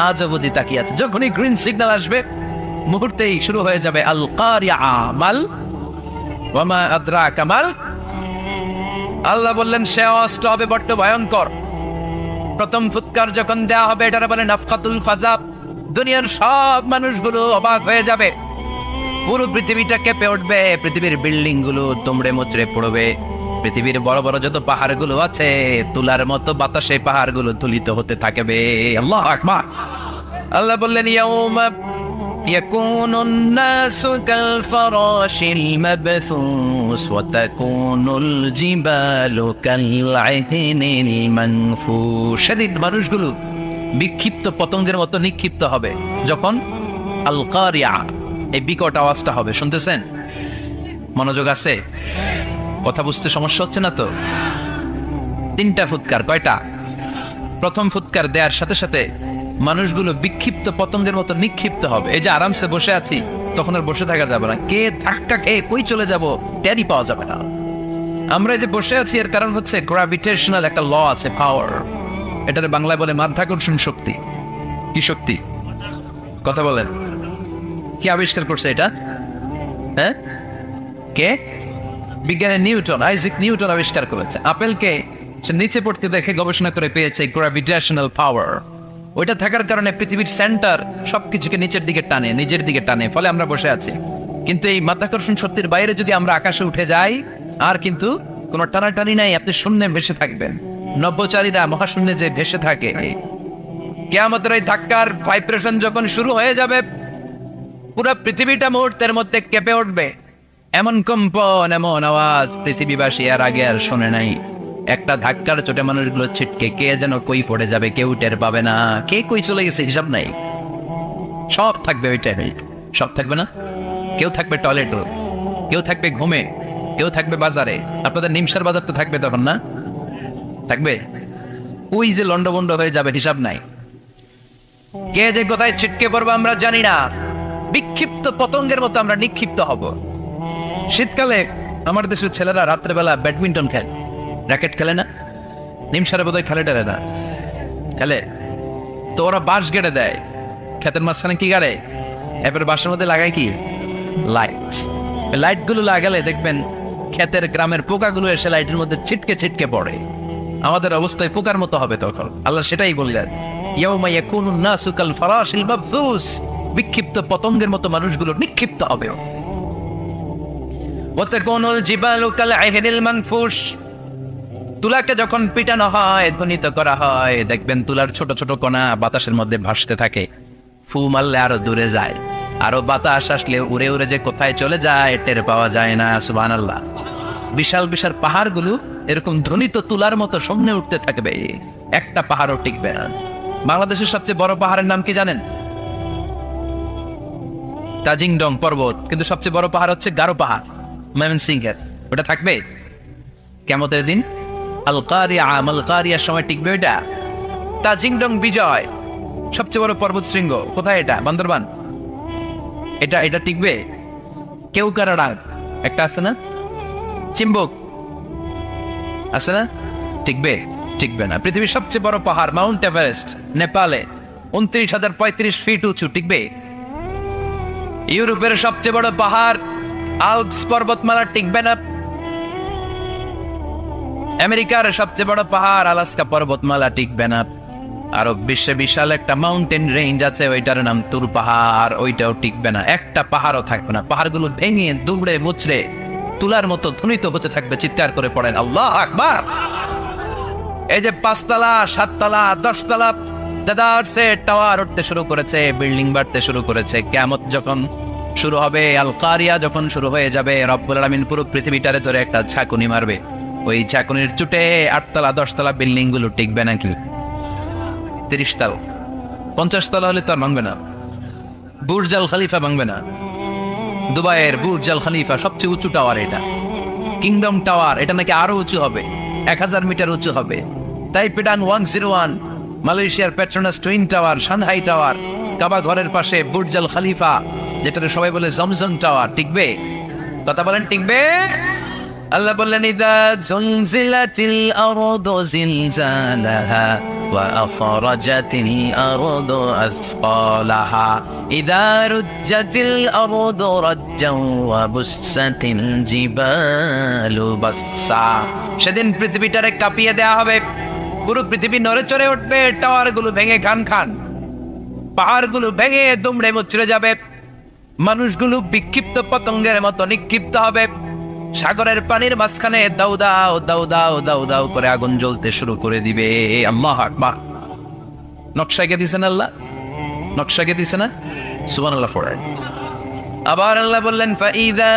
আজ অবধি তাকিয়ে আছে। যখনই গ্রিন সিগন্যাল আসবে মুহূর্তেই শুরু হয়ে যাবে আল-কারিয়া মাল ওয়া মা আদরাকা মাল। আল্লাহ বললেন সে আওয়াজটা হবে বড্ড ভয়ঙ্কর। প্রথম ফুৎকার যখন দেয়া হবে, এটার বলে নাফখাতুল ফাজা। দুনিয়ার সব মানুষগুলো অবাক হয়ে যাবে, পুরো পৃথিবীটা কেঁপে উঠবে, পৃথিবীর বিল্ডিং গুলো দুমড়ে মুচড়ে পড়বে, পৃথিবীর বড় বড় যত পাহাড়গুলো আছে তুলার মতো বাতাসে পাহাড়গুলো তুলিত হতে থাকবে। আল্লাহু আকবার। আল্লাহ বললেন ইয়াউমা ইয়াকুনুন নাসু কাল ফারাশিল মাবথুস ওয়া তাকুনুল জিবালু কাল আহনিল মানফুশ। সেদিন মানুষগুলো বিক্ষিপ্ত পতঙ্গের মতো নিক্ষিপ্ত হবে যখন আল-কারিয়া এই বিকট আওয়াজটা হবে। শুনতেছেন? মনোযোগ আছে? কথা বুঝতে সমস্যা হচ্ছে না তো? 3টা ফুৎকার। কয়টা? প্রথম ফুৎকার দেওয়ার সাথে সাথে মানুষগুলো বিক্ষিপ্ত পতঙ্গের মতো নিক্ষিপ্ত হবে। এই যে আরামসে বসে আছি, তখন আর বসে থাকা যাবে না, কে ধাক্কা খেয়ে কই চলে যাব টেরই পাওয়া যাবে না। আমরা এই যে বসে আছি এর কারণ হচ্ছে গ্র্যাভিটেশনাল একটা ল আছে, পাওয়ার। এটার বাংলায় বলে মাধ্যাকর্ষণ শক্তি। কি শক্তি? কথা বলেন, কি আবিষ্কার করছে এটা? হ্যাঁ, কে? বিজ্ঞানী নিউটন, আইজাক নিউটন আবিষ্কার করেছে। আপেলকে সে নিচে পড়তে দেখে গবেষণা করে পেয়েছে গ্র্যাভিটেশনাল পাওয়ার। ওইটা থাকার কারণে পৃথিবীর সেন্টার সবকিছুকে নিচের দিকে টানে, নিজের দিকে টানে, ফলে আমরা বসে আছি। কিন্তু এই মাধ্যাকর্ষণ শক্তির বাইরে যদি আমরা আকাশে উঠে যাই, আর কিন্তু কোনো টানাটানি নাই, আপনি শূন্যে ভেসে থাকবেন। নভোচারীরা মহাশূন্যে যে ভেসে থাকে, কিয়ামতের এই ধাক্কার ভাইব্রেশন যখন শুরু হয়ে যাবে, পুরো পৃথিবীটা মুহূর্তের মধ্যে কেঁপে উঠবে। এমন কম্পন, এমন আওয়াজ পৃথিবীবাসী এর আগে আর শোনে নাই। একটা ধাক্কার চোটে মানুষগুলো ছিটকে কে যেন কই পড়ে যাবে, কেউ টের পাবে না, কে কই চলে গেছে হিসাব নাই। সব থাকবে ওই টাইমে, সব থাকবে না। কেউ থাকবে টয়লেটে, কেউ থাকবে ঘুমে, কেউ থাকবে বাজারে। আপনাদের নিমসার বাজার তো থাকবে তখন, না থাকবে? ওই যে লন্ডভন্ড হয়ে যাবে, হিসাব নাই। কে যে কোথায় ছিটকে পড়বো আমরা জানি না। বিক্ষিপ্ত পতঙ্গের মতো আমরা নিক্ষিপ্ত হব। শীতকালে আমার দেশের ছেলেরা রাত্রেবেলা ব্যাডমিন্টন খেলে, র্যাকেট খেলে না? নিমসারে বোধহয় খেলে টেলে না, খেলে তো ওরা বাঁশ গেড়ে দেয় ক্ষেতের মাঝখানে। কি গাড়ে? এরপরে বাঁশের মধ্যে লাগায় কি? লাইট। লাইট গুলো লাগালে দেখবেন ক্ষেতের গ্রামের পোকাগুলো এসে লাইটের মধ্যে ছিটকে ছিটকে পড়ে। আমাদের অবস্থায় পোকার মতো হবে তখন। আল্লাহ সেটাই বললেন, ইয়াউমা ইয়াকুনুন নাসু কাল ফারাশিল মাবথুস, বিক্ষিপ্ত পতঙ্গের মতো মানুষগুলো নিক্ষিপ্ত হবে। ওয়া তাকুনুল জিবালু কাল আহনিল মানফুশ, তুলাকে যখন পিটানো হয়, ধ্বনিত করা হয়, দেখবেন তুলার ছোট ছোট কণা বাতাসের মধ্যে ভাসতে থাকে। ফু মারলে আরো দূরে যায়, আরো বাতাস আসলে উড়ে উড়ে যে কোথায় চলে যায় টের পাওয়া যায় না। সুবহানাল্লাহ। বিশাল বিশাল পাহাড়গুলো এরকম ধ্বনিত তুলার মতো সামনে উঠতে থাকবে, একটা পাহাড়ও টিকবে না। বাংলাদেশের সবচেয়ে বড় পাহাড়ের নাম কি জানেন? তাজিংডং পর্বত। কিন্তু সবচেয়ে বড় পাহাড় হচ্ছে গারো পাহাড়, ময়মনসিংহের। ওটা থাকবে কিয়ামতের দিন। আল কারিয়া, আল কারিয়ার সময় টিকবে ওইটা। তাজিংডং বিজয়, সবচেয়ে বড় পর্বত শৃঙ্গ। কোথায় এটা? বান্দরবান। এটা টিকবে? কেউকারাডাং একটা আছে না, চিম্বুক আছে না, টিকবে? টিকবে না। পৃথিবীর সবচেয়ে বড় পাহাড় মাউন্ট এভারেস্ট নেপালে, 29,035 ফিট উঁচু, টিকবে? ইউরোপের সবচেয়ে বড় পাহাড় আল্পস পর্বতমালা, টিকবে না। আমেরিকার সবচেয়ে বড় পাহাড় আলাস্কা পর্বতমালা, টিকবে না। আরব বিশ্বে বিশাল একটা মাউন্টেন রেঞ্জ আছে, ওইটার নাম তুর পাহাড়, ওইটাও টিকবে না। একটা পাহাড়ও থাকবে না। পাহাড়গুলো ভেঙে দুমড়ে মুচড়ে তুলার মতো ধ্বনিত হতে থাকবে। চিৎকার করে পড়েন আল্লাহু আকবার। এই যে 5 তলা, 7 তলা, 10 তলা দাদারসে টাওয়ার উঠতে শুরু করেছে, বিল্ডিং বাড়তে শুরু করেছে। কিয়ামত যখন শুরু হবে, আল কারিয়া যখন শুরু হয়ে যাবে, রব্বুল আলামিন পুরো পৃথিবীটারে ধরে একটা ঝাঁকুনি মারবে। ওই ঝাঁকুনির চুটে 8 তলা 10 তলা বিল্ডিং গুলো টিকবে নাকি? 30 তলা 50 তলা হলে তো আর ভাঙবে না। বুর্জ আল খলিফা ভাঙবে না। দুবাইয়ের বুর্জ আল খলিফা সবচেয়ে উঁচু টাওয়ার এটা। কিংডম টাওয়ার, এটা নাকি আরো উঁচু হবে, 1000 মিটার উঁচু হবে। তাইপেডান 101, মালয়েশিয়ার Petronas twin tower, Shanghai tower, কাবা ঘরের পাশে বুর্জ আল খলিফা, যেটা সবাই বলে জমজম টাওয়ার, টিকবে? কথা বলেন, টিকবে? আল্লাহ বললেন, ইদা জুলজিলাতিল আরদু জিলজালাহা ওয়া আখরাজাতিল আরদু আসকালাহা ইদা রুজ্জাতিল আরদু রাজ্জান ওয়া বুসসাতিল জিবালু বাসসা। সেদিন পৃথিবীটারে কাঁপিয়ে দেয়া হবে, পুরো পৃথিবী নড়ে চড়ে উঠবে, টাওয়ারগুলো ভেঙে খান খান, পাহাড়গুলো ভেঙে দুমড়ে মুচড়ে যাবে, মানুষগুলো বিক্ষিপ্ত পতঙ্গের মতো নিক্ষিপ্ত হবে। সাগরের পানির মাঝখানে দাউ দাউ দাউ দাউ দাউ দাউ করে আগুন জ্বলতে শুরু করে দিবে। আল্লাহু আকবার। নকশাকে দিছেন আল্লাহ, নকশাকে দিছে না? সুবহানাল্লাহ পড়েন। আবার আল্লাহ বললেন, ফাইদা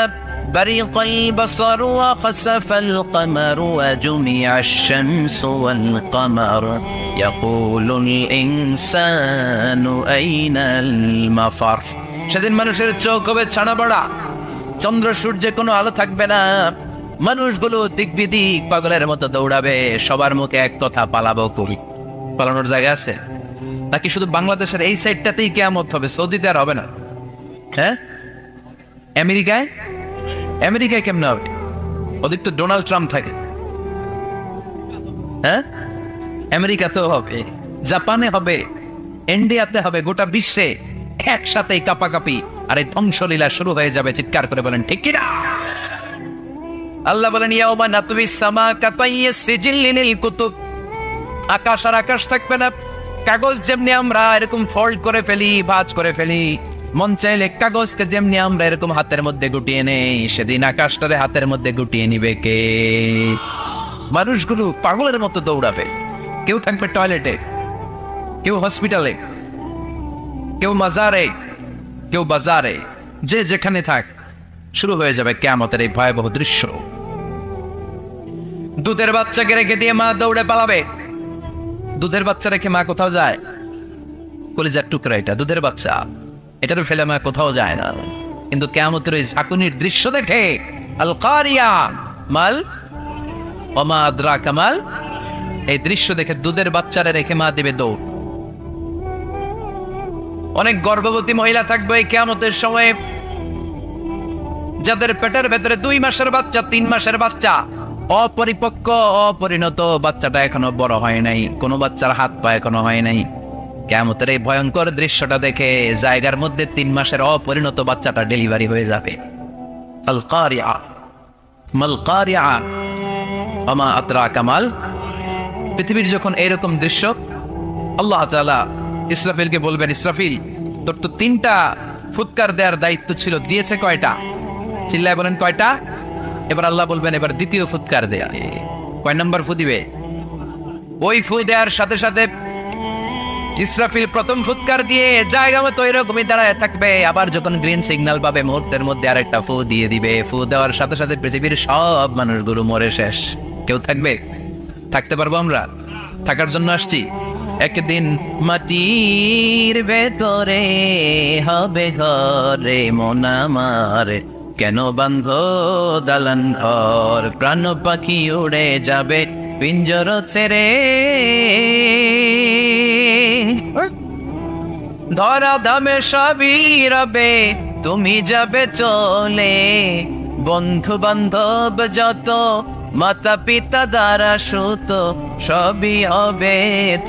বারিকাল বাসার ওয়া খাসাফাল কমার ওয়া জুমিআশ শামসু ওয়াল কমার ইয়াকুলুল ইনসানু আইনাল মাফার। সেদিন মানুষের চোখ হবে ছানা বড়া, চন্দ্র সূর্যে কোনো আলো থাকবে না, মানুষগুলো দিক বিদিক পাগলের মতো দৌড়াবে। সবার মুখে এক কথা, পালাবো কই? পালানোর জায়গা আছে? নাকি শুধু বাংলাদেশের এই সাইডটাতেই কিয়ামত হবে, সৌদিতে আর হবে না? হ্যাঁ, আমেরিকায় আমেরিকায় কেমন হবে? ওদের তো ডোনাল্ড ট্রাম্প থাকে। হ্যাঁ, আমেরিকাতেও হবে, জাপানে হবে, ইন্ডিয়াতে হবে, গোটা বিশ্বে একসাথে কাপাকাপি আর এই ধ্বংসলীলা শুরু হয়ে যাবে। চিৎকার করে বলেন ঠিক কিনা? আল্লাহ বলেন ইয়াউমা নাতউইস সামা কাতাইয়িস সিজিল্লিল কুতুব, আকাশ আর আকাশ থাকবে না। কাগজ যেমনি আমরা এরকম ফোল্ড করে ফেলি, ভাঁজ করে ফেলি, মন চাইলে কাগজকে যেমনি আমরা এরকম হাতের মধ্যে গুটিয়ে নেই, সেদিন আকাশটারে হাতের মধ্যে গুটিয়ে নিবে কে? মানুষগুলো পাগলের মতো দৌড়াবে। কেউ থাকবে টয়লেটে, কেউ হসপিটালে, কেউ মাজারে, কেউ বাজারে, যে যেখানে থাক, শুরু হয়ে যাবে কিয়ামতের এই ভয়াবহ দৃশ্য। দুধের বাচ্চাকে রেখে দিয়ে মা দৌড়ে পালাবে। দুধের বাচ্চা রেখে মা কোথাও যায়? কলিজার টুকরা এটা, দুধের বাচ্চা, এটা তো ফেলে মা কোথাও যায় না। কিন্তু কিয়ামতের এই ঝাঁকুনির দৃশ্য দেখে আল কারিয়া মাল ওমা আদরাকা মাল, এই দৃশ্য দেখে দুধের বাচ্চারে রেখে মা দিবে দৌড়। অনেক গর্ভবতী মহিলা থাকবে এই কিয়ামতের সময়, যাদের পেটের ভেতরে 2 মাসের বাচ্চা, 3 মাসের বাচ্চা, অপরিপক্ক অপরিণত, বাচ্চাটা এখনো বড় হয় নাই, কোনো বাচ্চার হাত পা এখনো হয় নাই। কিয়ামতের এই ভয়ঙ্কর দৃশ্যটা দেখে জায়গার মধ্যে 3 মাসের অপরিণত বাচ্চাটা ডেলিভারি হয়ে যাবে। আল কারিয়া মাল কারিয়া ওমা আদরাকা মাল। পৃথিবীর যখন এরকম দৃশ্য, আল্লাহ তাআলা ইসরাফিলকে বলবেন, ইসরাফিল তোর তো 3টা ফুৎকার দেওয়ার দায়িত্ব ছিল, দিয়েছে কয়টা? চিল্লায় বলেন কয়টা? এবার আল্লাহ বলবেন এবার দ্বিতীয় ফুৎকার দেয়া। কয় নাম্বার ফু দিবে? ওই ফু দেওয়ার সাথে সাথে ইসরাফিল প্রথম ফুৎকার দিয়ে জায়গা মতো এরকমই দাঁড়ায় থাকবে। আবার যখন গ্রিন সিগন্যাল পাবে মুহূর্তের মধ্যে আরেকটা ফু দিয়ে দিবে। ফু দেওয়ার সাথে সাথে পৃথিবীর সব মানুষগুলো মরে শেষ। কেউ থাকবে? থাকতে পারবো আমরা? থাকার জন্য আসছি। একদিন মাটির ভেতরে হবে ঘরে মন আমার, কেন বান্ধ দালান ঘর, প্রাণ পাখি উড়ে যাবে পিঞ্জর ছেড়ে, ধরা ধামে সবই রবে তুমি যাবে চলে, বন্ধু বান্ধব যত মাতা পিতা দ্বারা সুত সবই হবে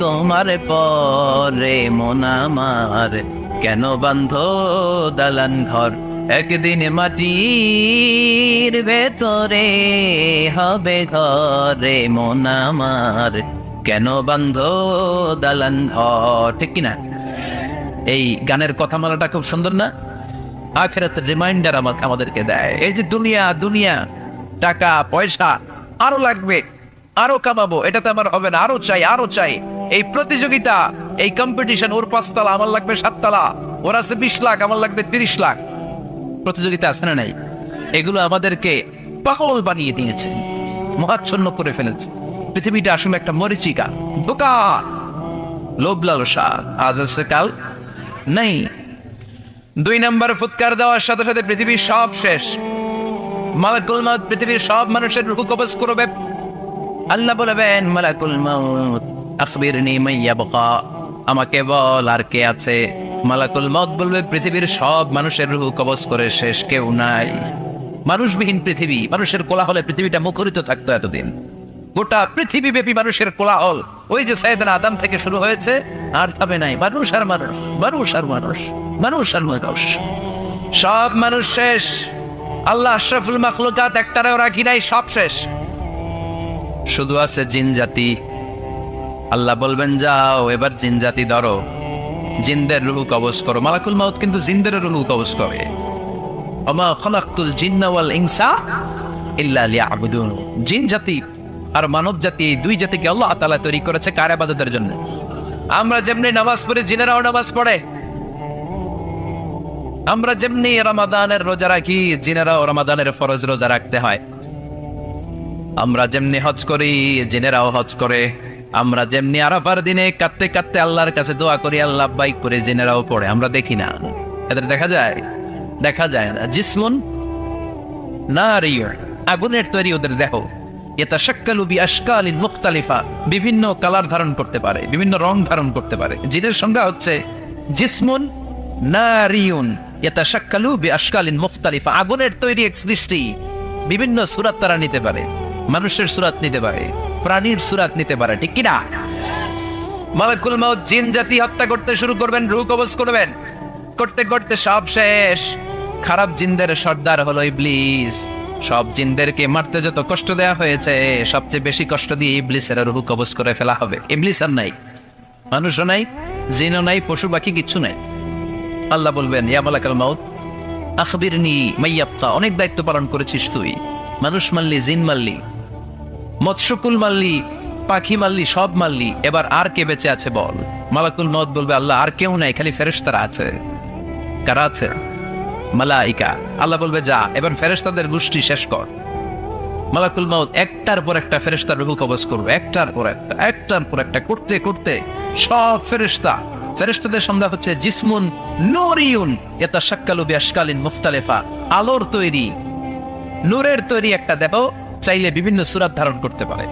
তোমার পরে মন আমার, কেন বান্ধ দালান ঘর, একদিন মাটির ভেতরে হবে ঘরে মন আমার, কেন বান্ধ দালান ঘর। ঠিক কিনা? এই গানের কথামালাটা খুব সুন্দর না? আখিরাতের রিমাইন্ডার আমাদেরকে দেয়। এই যে দুনিয়া দুনিয়া, টাকা পয়সা আরো লাগবে, আরো কামাবো, এটাতে আমার হবে না, আরো চাই আরো চাই। এই প্রতিযোগিতা, এই কম্পিটিশন, ওর 5 তলা আমার লাগবে 7 তলা, ওর আছে 20 লাখ আমার লাগবে 30 লাখ। প্রতিযোগিতা আছে না নাই? এগুলো আমাদেরকে পাগল বানিয়ে দিয়েছে, মহাচ্ছন্ন করে ফেলেছে। পৃথিবীটা আসলে একটা মরিচিকা, ধোঁকা, লোভ লালসা, আজ আছে কাল নাই। 2 নম্বর ফুৎকার দেওয়ার সাথে সাথে পৃথিবীর সব শেষ। মালাকুল মাউত পৃথিবীর সব মানুষের রূহ কবজ করবে। আল্লাহ বলবেন মালাকুল মাউত আখবিরনি মাইয়া বাকা, আমাকে বল আর কে আছে। মালাকুল মাউত বলবে পৃথিবীর সব মানুষের রূহ কবজ করে শেষ, কেউ নাই। মানুষবিহীন পৃথিবী, মানুষের কোলাহলে পৃথিবীটা মুখরিত থাকতো এতদিন। গোটা পৃথিবী ব্যাপী মানুষের কোলাহল, ওই যে সাইয়েদনা আদম থেকে শুরু হয়েছে, আর থামে নাই। মানুষ আর মানুষ, মানুষ আর মানুষ, মানুষ আর মানুষ, সব মানুষ শেষ। আল্লাহ আশরাফুল মাখলুকাত একটারেও রাখি নাই, সব শেষ। শুধু আছে জিন জাতি। আল্লাহ বলবেন যাও এবার জিন জাতি ধরো, জিনদের রূহ কবজ করো। মালাকুল মাউত কিন্তু জিনদের রূহ কবজ করে। ওমা খালাকতুল জিন্না ওয়াল ইনসা ইল্লা লিয়াবুদুন। জিন জাতি আর মানব জাতি, এই 2 জাতিকে আল্লাহ তাআলা তৈরি করেছে কার ইবাদতের জন্য। আমরা যেমনি নামাজ পড়ি, জিনেরাও নামাজ পড়ে। আমরা যেমনি রমাদানের রোজা রাখি, জিনেরাও রমাদানের ফরজ রোজা রাখতে হয়। আমরা যেমনি হজ করি, জিনেরাও হজ করে। আমরা যেমনি আরাফার দিনে কাঁদতে কাঁদতে আল্লাহর কাছে দোয়া করি, আল্লাহ বাইক করে, জিনেরাও পড়ে। আমরা দেখি না, এদের দেখা যায়? দেখা যায় না। জিসমুন নারিয়্য, আগুনের তৈরি ওদের দেহ। ইয়াতাশাক্কালু বিআশকালিন মুখতালিফা, বিভিন্ন কালার ধারণ করতে পারে, বিভিন্ন রং ধারণ করতে পারে। জিনের সংজ্ঞা হচ্ছে জিসমুন নারিয়ুন ইয়াতাশাক্কালু বিআশকালিন মুখতালিফা, আগুনের তৈরি এক সৃষ্টি, বিভিন্ন সূরাত তারা নিতে পারে, মানুষের সূরাত নিতে পারে, প্রাণীর সূরাত নিতে পারে, ঠিক কি না? মালাকুল মাউত জিন জাতি হত্যা করতে শুরু করবেন, রূহ কবজ করবেন, করতে করতে সব শেষ। খারাপ জিনদের সর্দার হলো ইবলিস। সব জিনদেরকে মারতে যত কষ্ট দেয়া হয়েছে, সবচেয়ে বেশি কষ্ট দিয়ে ইবলিসের রূহ কবজ করে ফেলা হবে। ইবলিস আর নাই, মানুষও নাই, জিনও নাই, পশু পাখি কিচ্ছু নাই। আল্লাহ বলবেন, ইয়া মালাকুল মাউত আখবিরনি মাইয়াবকা, অনেক দায়িত্ব পালন করেছিস তুই, মানুষ মারলি, জিন মারলি, মৎস্যকুল মারলি, পাখি মারলি, সব মারলি, এবার আর কে বেঁচে আছে বল। মালাকুল মউত বলবে, আল্লাহ আর কেউ নাই, খালি ফেরেশতারা আছে। কারা আছে? মালাইকা। আল্লাহ বলবে, যা এবার ফেরেশতাদের গোষ্ঠী শেষ কর। মালাকুল মউত একটার পর একটা ফেরেশতার রূহ কবজ করবে, একটার পর একটা, একটার পর একটা, করতে করতে সব ফেরেশতাদের সংজ্ঞা হচ্ছে জিসমুন নূরিয়ুন ইয়াতাশাক্কালু বিআশকালিন মুখতালিফা, আলোর তৈরি, নূরের তৈরি একটা দেহ, চাইলে বিভিন্ন সূরাত ধারণ করতে পারে।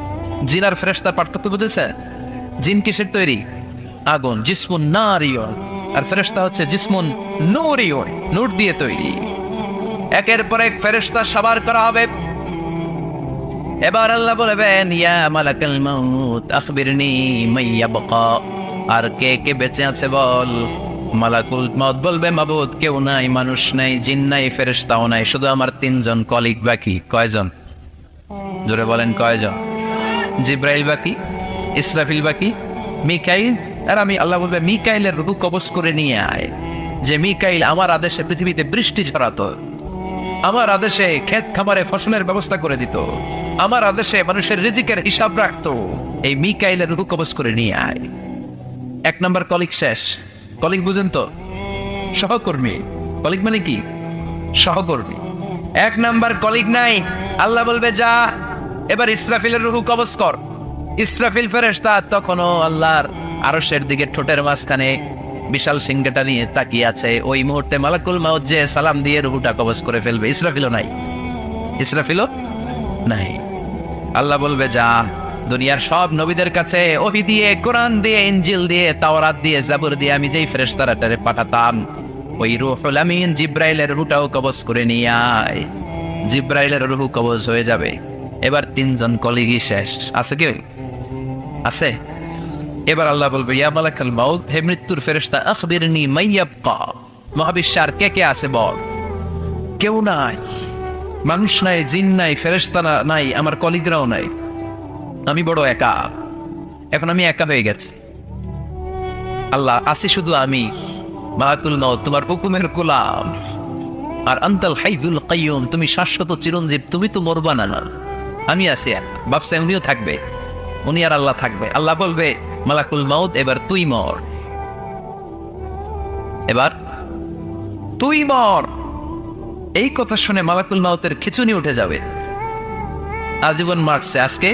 জিন আর ফেরেশতার পার্থক্য বুঝেছেন? জিন কিসের তৈরি? আগুন, জিসমুন নারিয়ুন, আর ফেরেশতা হচ্ছে জিসমুন নূরিয়ুন, নূর দিয়ে তৈরি। একের পর এক ফেরেশতা সবার করা হবে। এবার আল্লাহ বলবেন, ইয়া মালাকাল মাউত আখবিরনি মাইয়াবকা, আর কে কে বেঁচে আছে বল। মালাকুল মউত বলবে, মাবুদ কেউ নাই, মানুষ নাই, জিন নাই, ফেরেশতাও নাই, শুধু আমার 3 জন কলিগ বাকি। কয়জন? জোরে বলেন, কয়জন? জিব্রাইল বাকি, ইসরাফিল বাকি, মিকাইল আর আমি। আল্লাহ বলবে, মিকাইলের রূহ কবজ করে নিয়ে আয়। যে মিকাইল আমার আদেশে পৃথিবীতে বৃষ্টি ঝরাতো, আমার আদেশে ক্ষেত খামারে ফসলের ব্যবস্থা করে দিত, আমার আদেশে মানুষের রিজিকের হিসাব রাখতো। এই মিকাইলের রূহ কবজ করে নিয়ে আয়। 1 নম্বর কলিগ শেষ। কলিগ বুঝেন তো? সহকর্মী। কলিগ মানে কি? সহকর্মী। 1 নম্বর কলিগ নাই। আল্লাহ বলবে, যা এবার ইসরাফিলের রূহ কবজ কর। ইসরাফিল ফেরেশতা তখনও আল্লাহর আরশের দিকে ঠোঁটের মাঝখানে বিশাল সিংহটা নিয়ে তাকিয়ে আছে। ওই মুহূর্তে মালাকুল মাউত যে সালাম দিয়ে রূহটা কবজ করে ফেলবে। ইসরাফিলও নাই, ইসরাফিলও নাই। আল্লাহ বলবে, যা দুনিয়ার সব নবীদের কাছে ওহী দিয়ে, কোরআন দিয়ে, ইনজিল দিয়ে, তাওরাত দিয়ে, জাবুর দিয়ে আমি যেই ফেরেশতাটারে পাঠাতাম, ওই রূহুল আমিন জিব্রাইলের রূহটাও কবজ করে নিয়ে আয়। জিব্রাইলের রূহ কবজ হয়ে যাবে। এবার 3 জন কলিগই শেষ। আছে কেউ? আছে? এবার আল্লাহ বলবে, ইয়া মালাকাল মাউত, হে মৃত্যুর ফেরেশতা, আখবিরনি মাইয়াবকা, মহাবিশ্বে আর কে কে আছে বল। কেউ নাই, মানুষ নাই, জিন নাই, ফেরেশতা নাই, আমার কলিগরাও নাই, আমি বড় একা। এখন আমি একা হয়ে গেছি। আল্লাহ, আছি শুধু আমি, মালাকুল মাউত তোমার হুকুমের গোলাম, আর আনতাল হাইয়ুল কাইয়ুম, তুমি শাশ্বত চিরঞ্জীব, তুমি তো মরবা না। আমি আছি, ভাবছে উনিও থাকবে, উনি আর আল্লাহ থাকবে। আল্লাহ বলবে, মালাকুল মাউত এবার তুই মর, এবার তুই মর। এই কথা শুনে মালাকুল মাউতের খিচুনি উঠে যাবে। আজীবন মারছে, আজকে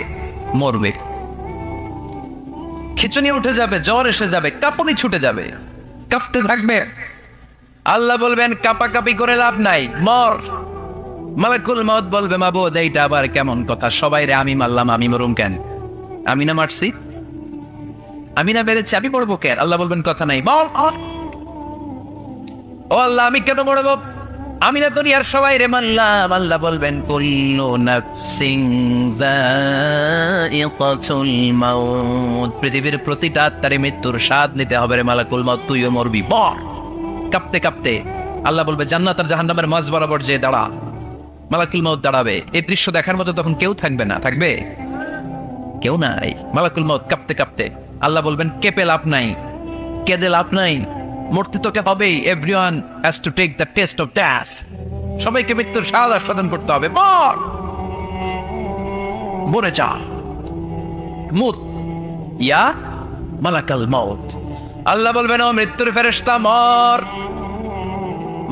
মরবে। খিচুনি উঠে যাবে, জ্বর এসে যাবে, কাঁপুনি ছুটে যাবে, কাঁপতে থাকবে। আল্লাহ বলবেন, কাঁপাকাঁপি করে লাভ নাই, মর। মালাকুল মাউত বলবে, মাবুদ এইটা আবার কেমন কথা? সবাই রে আমি মারলাম, আমি মরুম কেন? আমি না মারছি, আমি না মেরেছি, আমি মরবো কেন? আল্লাহ বলবেন, কথা নাই, মর। ও আল্লাহ, আমি কেন মরবো? আমি না দুনিয়ার সবাই রে মারলাম। আল্লাহ বলবেন, কুল্লু নাফসিন যায়িকাতুল মাউত, পৃথিবীর প্রতিটা আত্মারে মৃত্যুর স্বাদ নিতে হবে রে মালাকুল মাউত, তুইও মরবি, মর। কাঁপতে কাঁপতে আল্লাহ বলবে, জান্নাত আর জাহান্নামের মাঝ বরাবর যে দাঁড়া। মালাকুল মাউত দাঁড়াবে। এই দৃশ্য দেখার মতো তখন কেউ থাকবে না। থাকবে? কেউ নাই। মালাকুল মাউত কাঁপতে কাঁপতে, আল্লাহ বলবেন, কেঁপে লাভ নাই, কেঁদে লাভ নাই, মরতে তোকে হবেই। Everyone has to take the test of death, সবাইকে মৃত্যুর স্বাদ আস্বাদন করতে হবে। মর, মরে যা, মুত ইয়া মালাকাল মাউত। আল্লাহ বলবেন, ও মৃত্যুর ফেরেশতা, মর,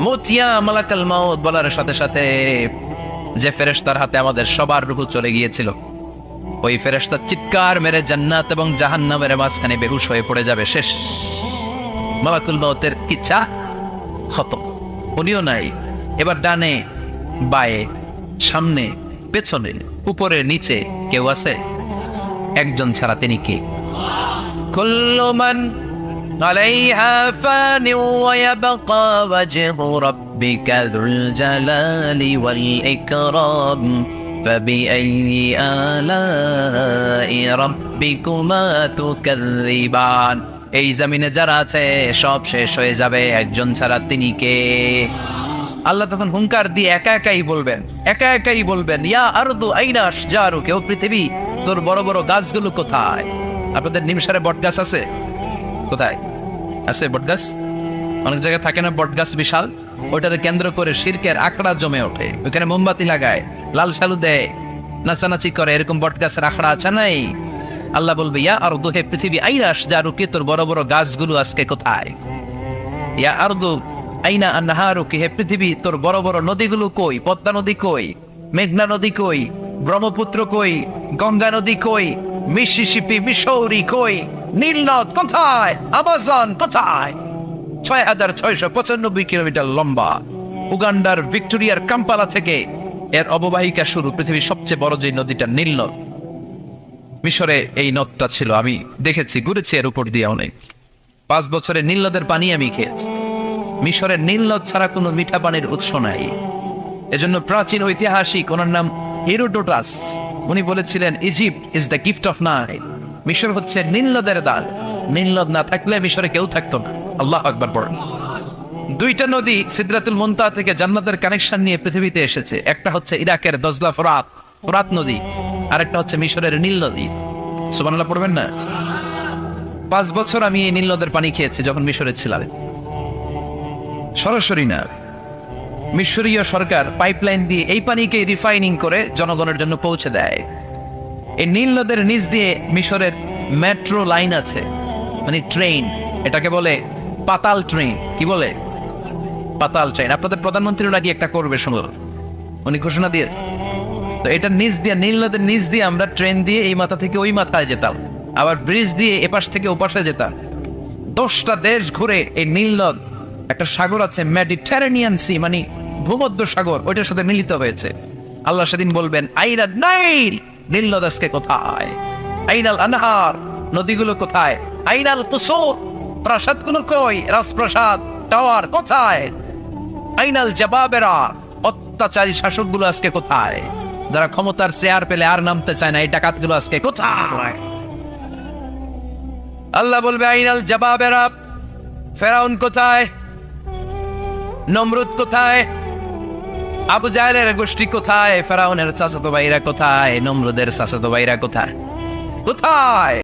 মুত ইয়া মালাকাল মাউত। বলার সাথে সাথে যে ফেরেশতার হাতে আমাদের সবার রূহ চলে গিয়েছিল, ওই ফেরেশতা চিৎকার মেরে জান্নাত এবং জাহান্নামের মাঝখানে বেহুশ হয়ে পড়ে যাবে। শেষ। মালাকুল মাউতের ইচ্ছা খতম, উনিও নাই। এবার ডানে, বায়ে, সামনে, পেছনে উপরে নিচে কেউ আছে? একজন ছাড়া, তিনি কে? কুল্লু মান আলাইহা ফানি ওয়া ইয়াবকা ওয়াজহু রাব্বিকা যুল জালালি ওয়াল ইকরাম ফাবিআইয়ি আলাই রাব্বিকুমা তুকাযযিবান। এই জমিনে যারা আছে সব শেষ হয়ে যাবে, একজন ছাড়া, তিনি কে? আল্লাহ তখন হুঙ্কার দিয়ে একা একাই বলবেন ইয়া আরদু আইনা আশজারুক, ও পৃথিবী তোর বড় বড় গাছগুলো কোথায়? আপনাদের নিমসারে বট গাছ আছে? কোথায় আছে বট গাছ? অনেক জায়গায় থাকে না বট গাছ বিশাল, ওটাকে কেন্দ্র করে শিরকের আখড়া জমে ওঠে, ওখানে মোমবাতি লাগায়, লাল সালু দেয়, নাচানাচি করে, এরকম বট গাছের আখড়া আছে নাই? আল্লাহ বলবে ইয়া আরদু, হে পৃথিবী, আইনা আশজারুক, তোর বড় বড় গাছগুলো আজকে কোথায়? ইয়া আরদু আইনা আনহারুক, হে পৃথিবী তোর বড় বড় নদীগুলো কই? পদ্মা নদী কই? মেঘনা নদী কই? ব্রহ্মপুত্র কই? গঙ্গা নদী কই? মিসিসিপি, মিসৌরি কই? নীল নদ কোথায়? আমাজন কোথায়? ৬,৬৯৫ কিলোমিটার লম্বা, উগান্ডার ভিক্টোরিয়ার কাম্পালা থেকে এর অববাহিকা শুরু। পৃথিবীর সবচেয়ে বড় যে নদীটা নীল নদ, মিশরে এই নদটা ছিল। আমি দেখেছি, ঘুরেছি এর উপর দিয়ে অনেক। 5 বছরে নীল নদের পানি আমি খেয়েছি। মিশরের নীল নদ ছাড়া কোনো মিঠা পানির উৎস নাই। এজন্য প্রাচীন ঐতিহাসিক, ওনার নাম হেরোডোটাস, উনি বলেছিলেন Egypt is the gift of Nile, মিশর হচ্ছে নীল নদের দান। নীল নদ না থাকলে মিশরে কেউ থাকতো না। আল্লাহু আকবার পড়েন। 2টা নদী সিদরাতুল মুনতাহা থেকে জান্নাতের কানেকশন নিয়ে পৃথিবীতে এসেছে। একটা হচ্ছে ইরাকের দজলা ফোরাত নদী, আর একটা হচ্ছে মিশরের নীল নদী। সুবহানাল্লাহ পড়বেন না? 5 বছর আমি এই নীল নদের পানি খেয়েছি যখন মিশরে ছিলাম। সরাসরি না, মিশরীয় সরকার পাইপলাইন দিয়ে এই পানিকে রিফাইনিং করে জনগণের জন্য পৌঁছে দেয়। এই নীল নদের নিচ দিয়ে মিশরের মেট্রো লাইন আছে, মানে ট্রেন, এটাকে বলে পাতাল ট্রেন। কি বলে? পাতাল ট্রেন। আপনাদের প্রধানমন্ত্রীও নাকি একটা করবে, শুনল, উনি ঘোষণা দিয়েছে। তো এটার নিচ দিয়ে, নীল নদের নিচ দিয়ে আমরা ট্রেন দিয়ে এই মাথা থেকে ওই মাথায় যেতাম, আবার ব্রিজ দিয়ে এপাশ থেকে ওপাশে যেতাম। 10টা দেশ ঘুরে এই নীল নদ, একটা সাগর আছে মেডিটেরেনিয়ান সি, মানে ভূমধ্য সাগর, ওইটার সাথে মিলিত হয়েছে। আল্লাহ সেদিন বলবেন আইনা নাইল, নীল নদ আজকে কোথায়? আইনাল আনহার, নদীগুলো কোথায়? আইনাল কুসুর, প্রাসাদগুলো কই? রাজপ্রাসাদ, টাওয়ার কোথায়? আইনাল জাবাবেরা, অত্যাচারী শাসকগুলো আজকে কোথায়? যারা ক্ষমতার চেয়ার পেলে আর নামতে চায় না, এই ডাকাতগুলো আজকে কোথায়? আল্লাহ বলবে আইনাল জাবাবেরা, ফেরাউন কোথায়? নমরুদ কোথায়? আবু জাহেলের গোষ্ঠী কোথায়? ফেরাউনের চাচাতো ভাইরা কোথায়? নমরুদের চাচাতো ভাইরা কোথায়?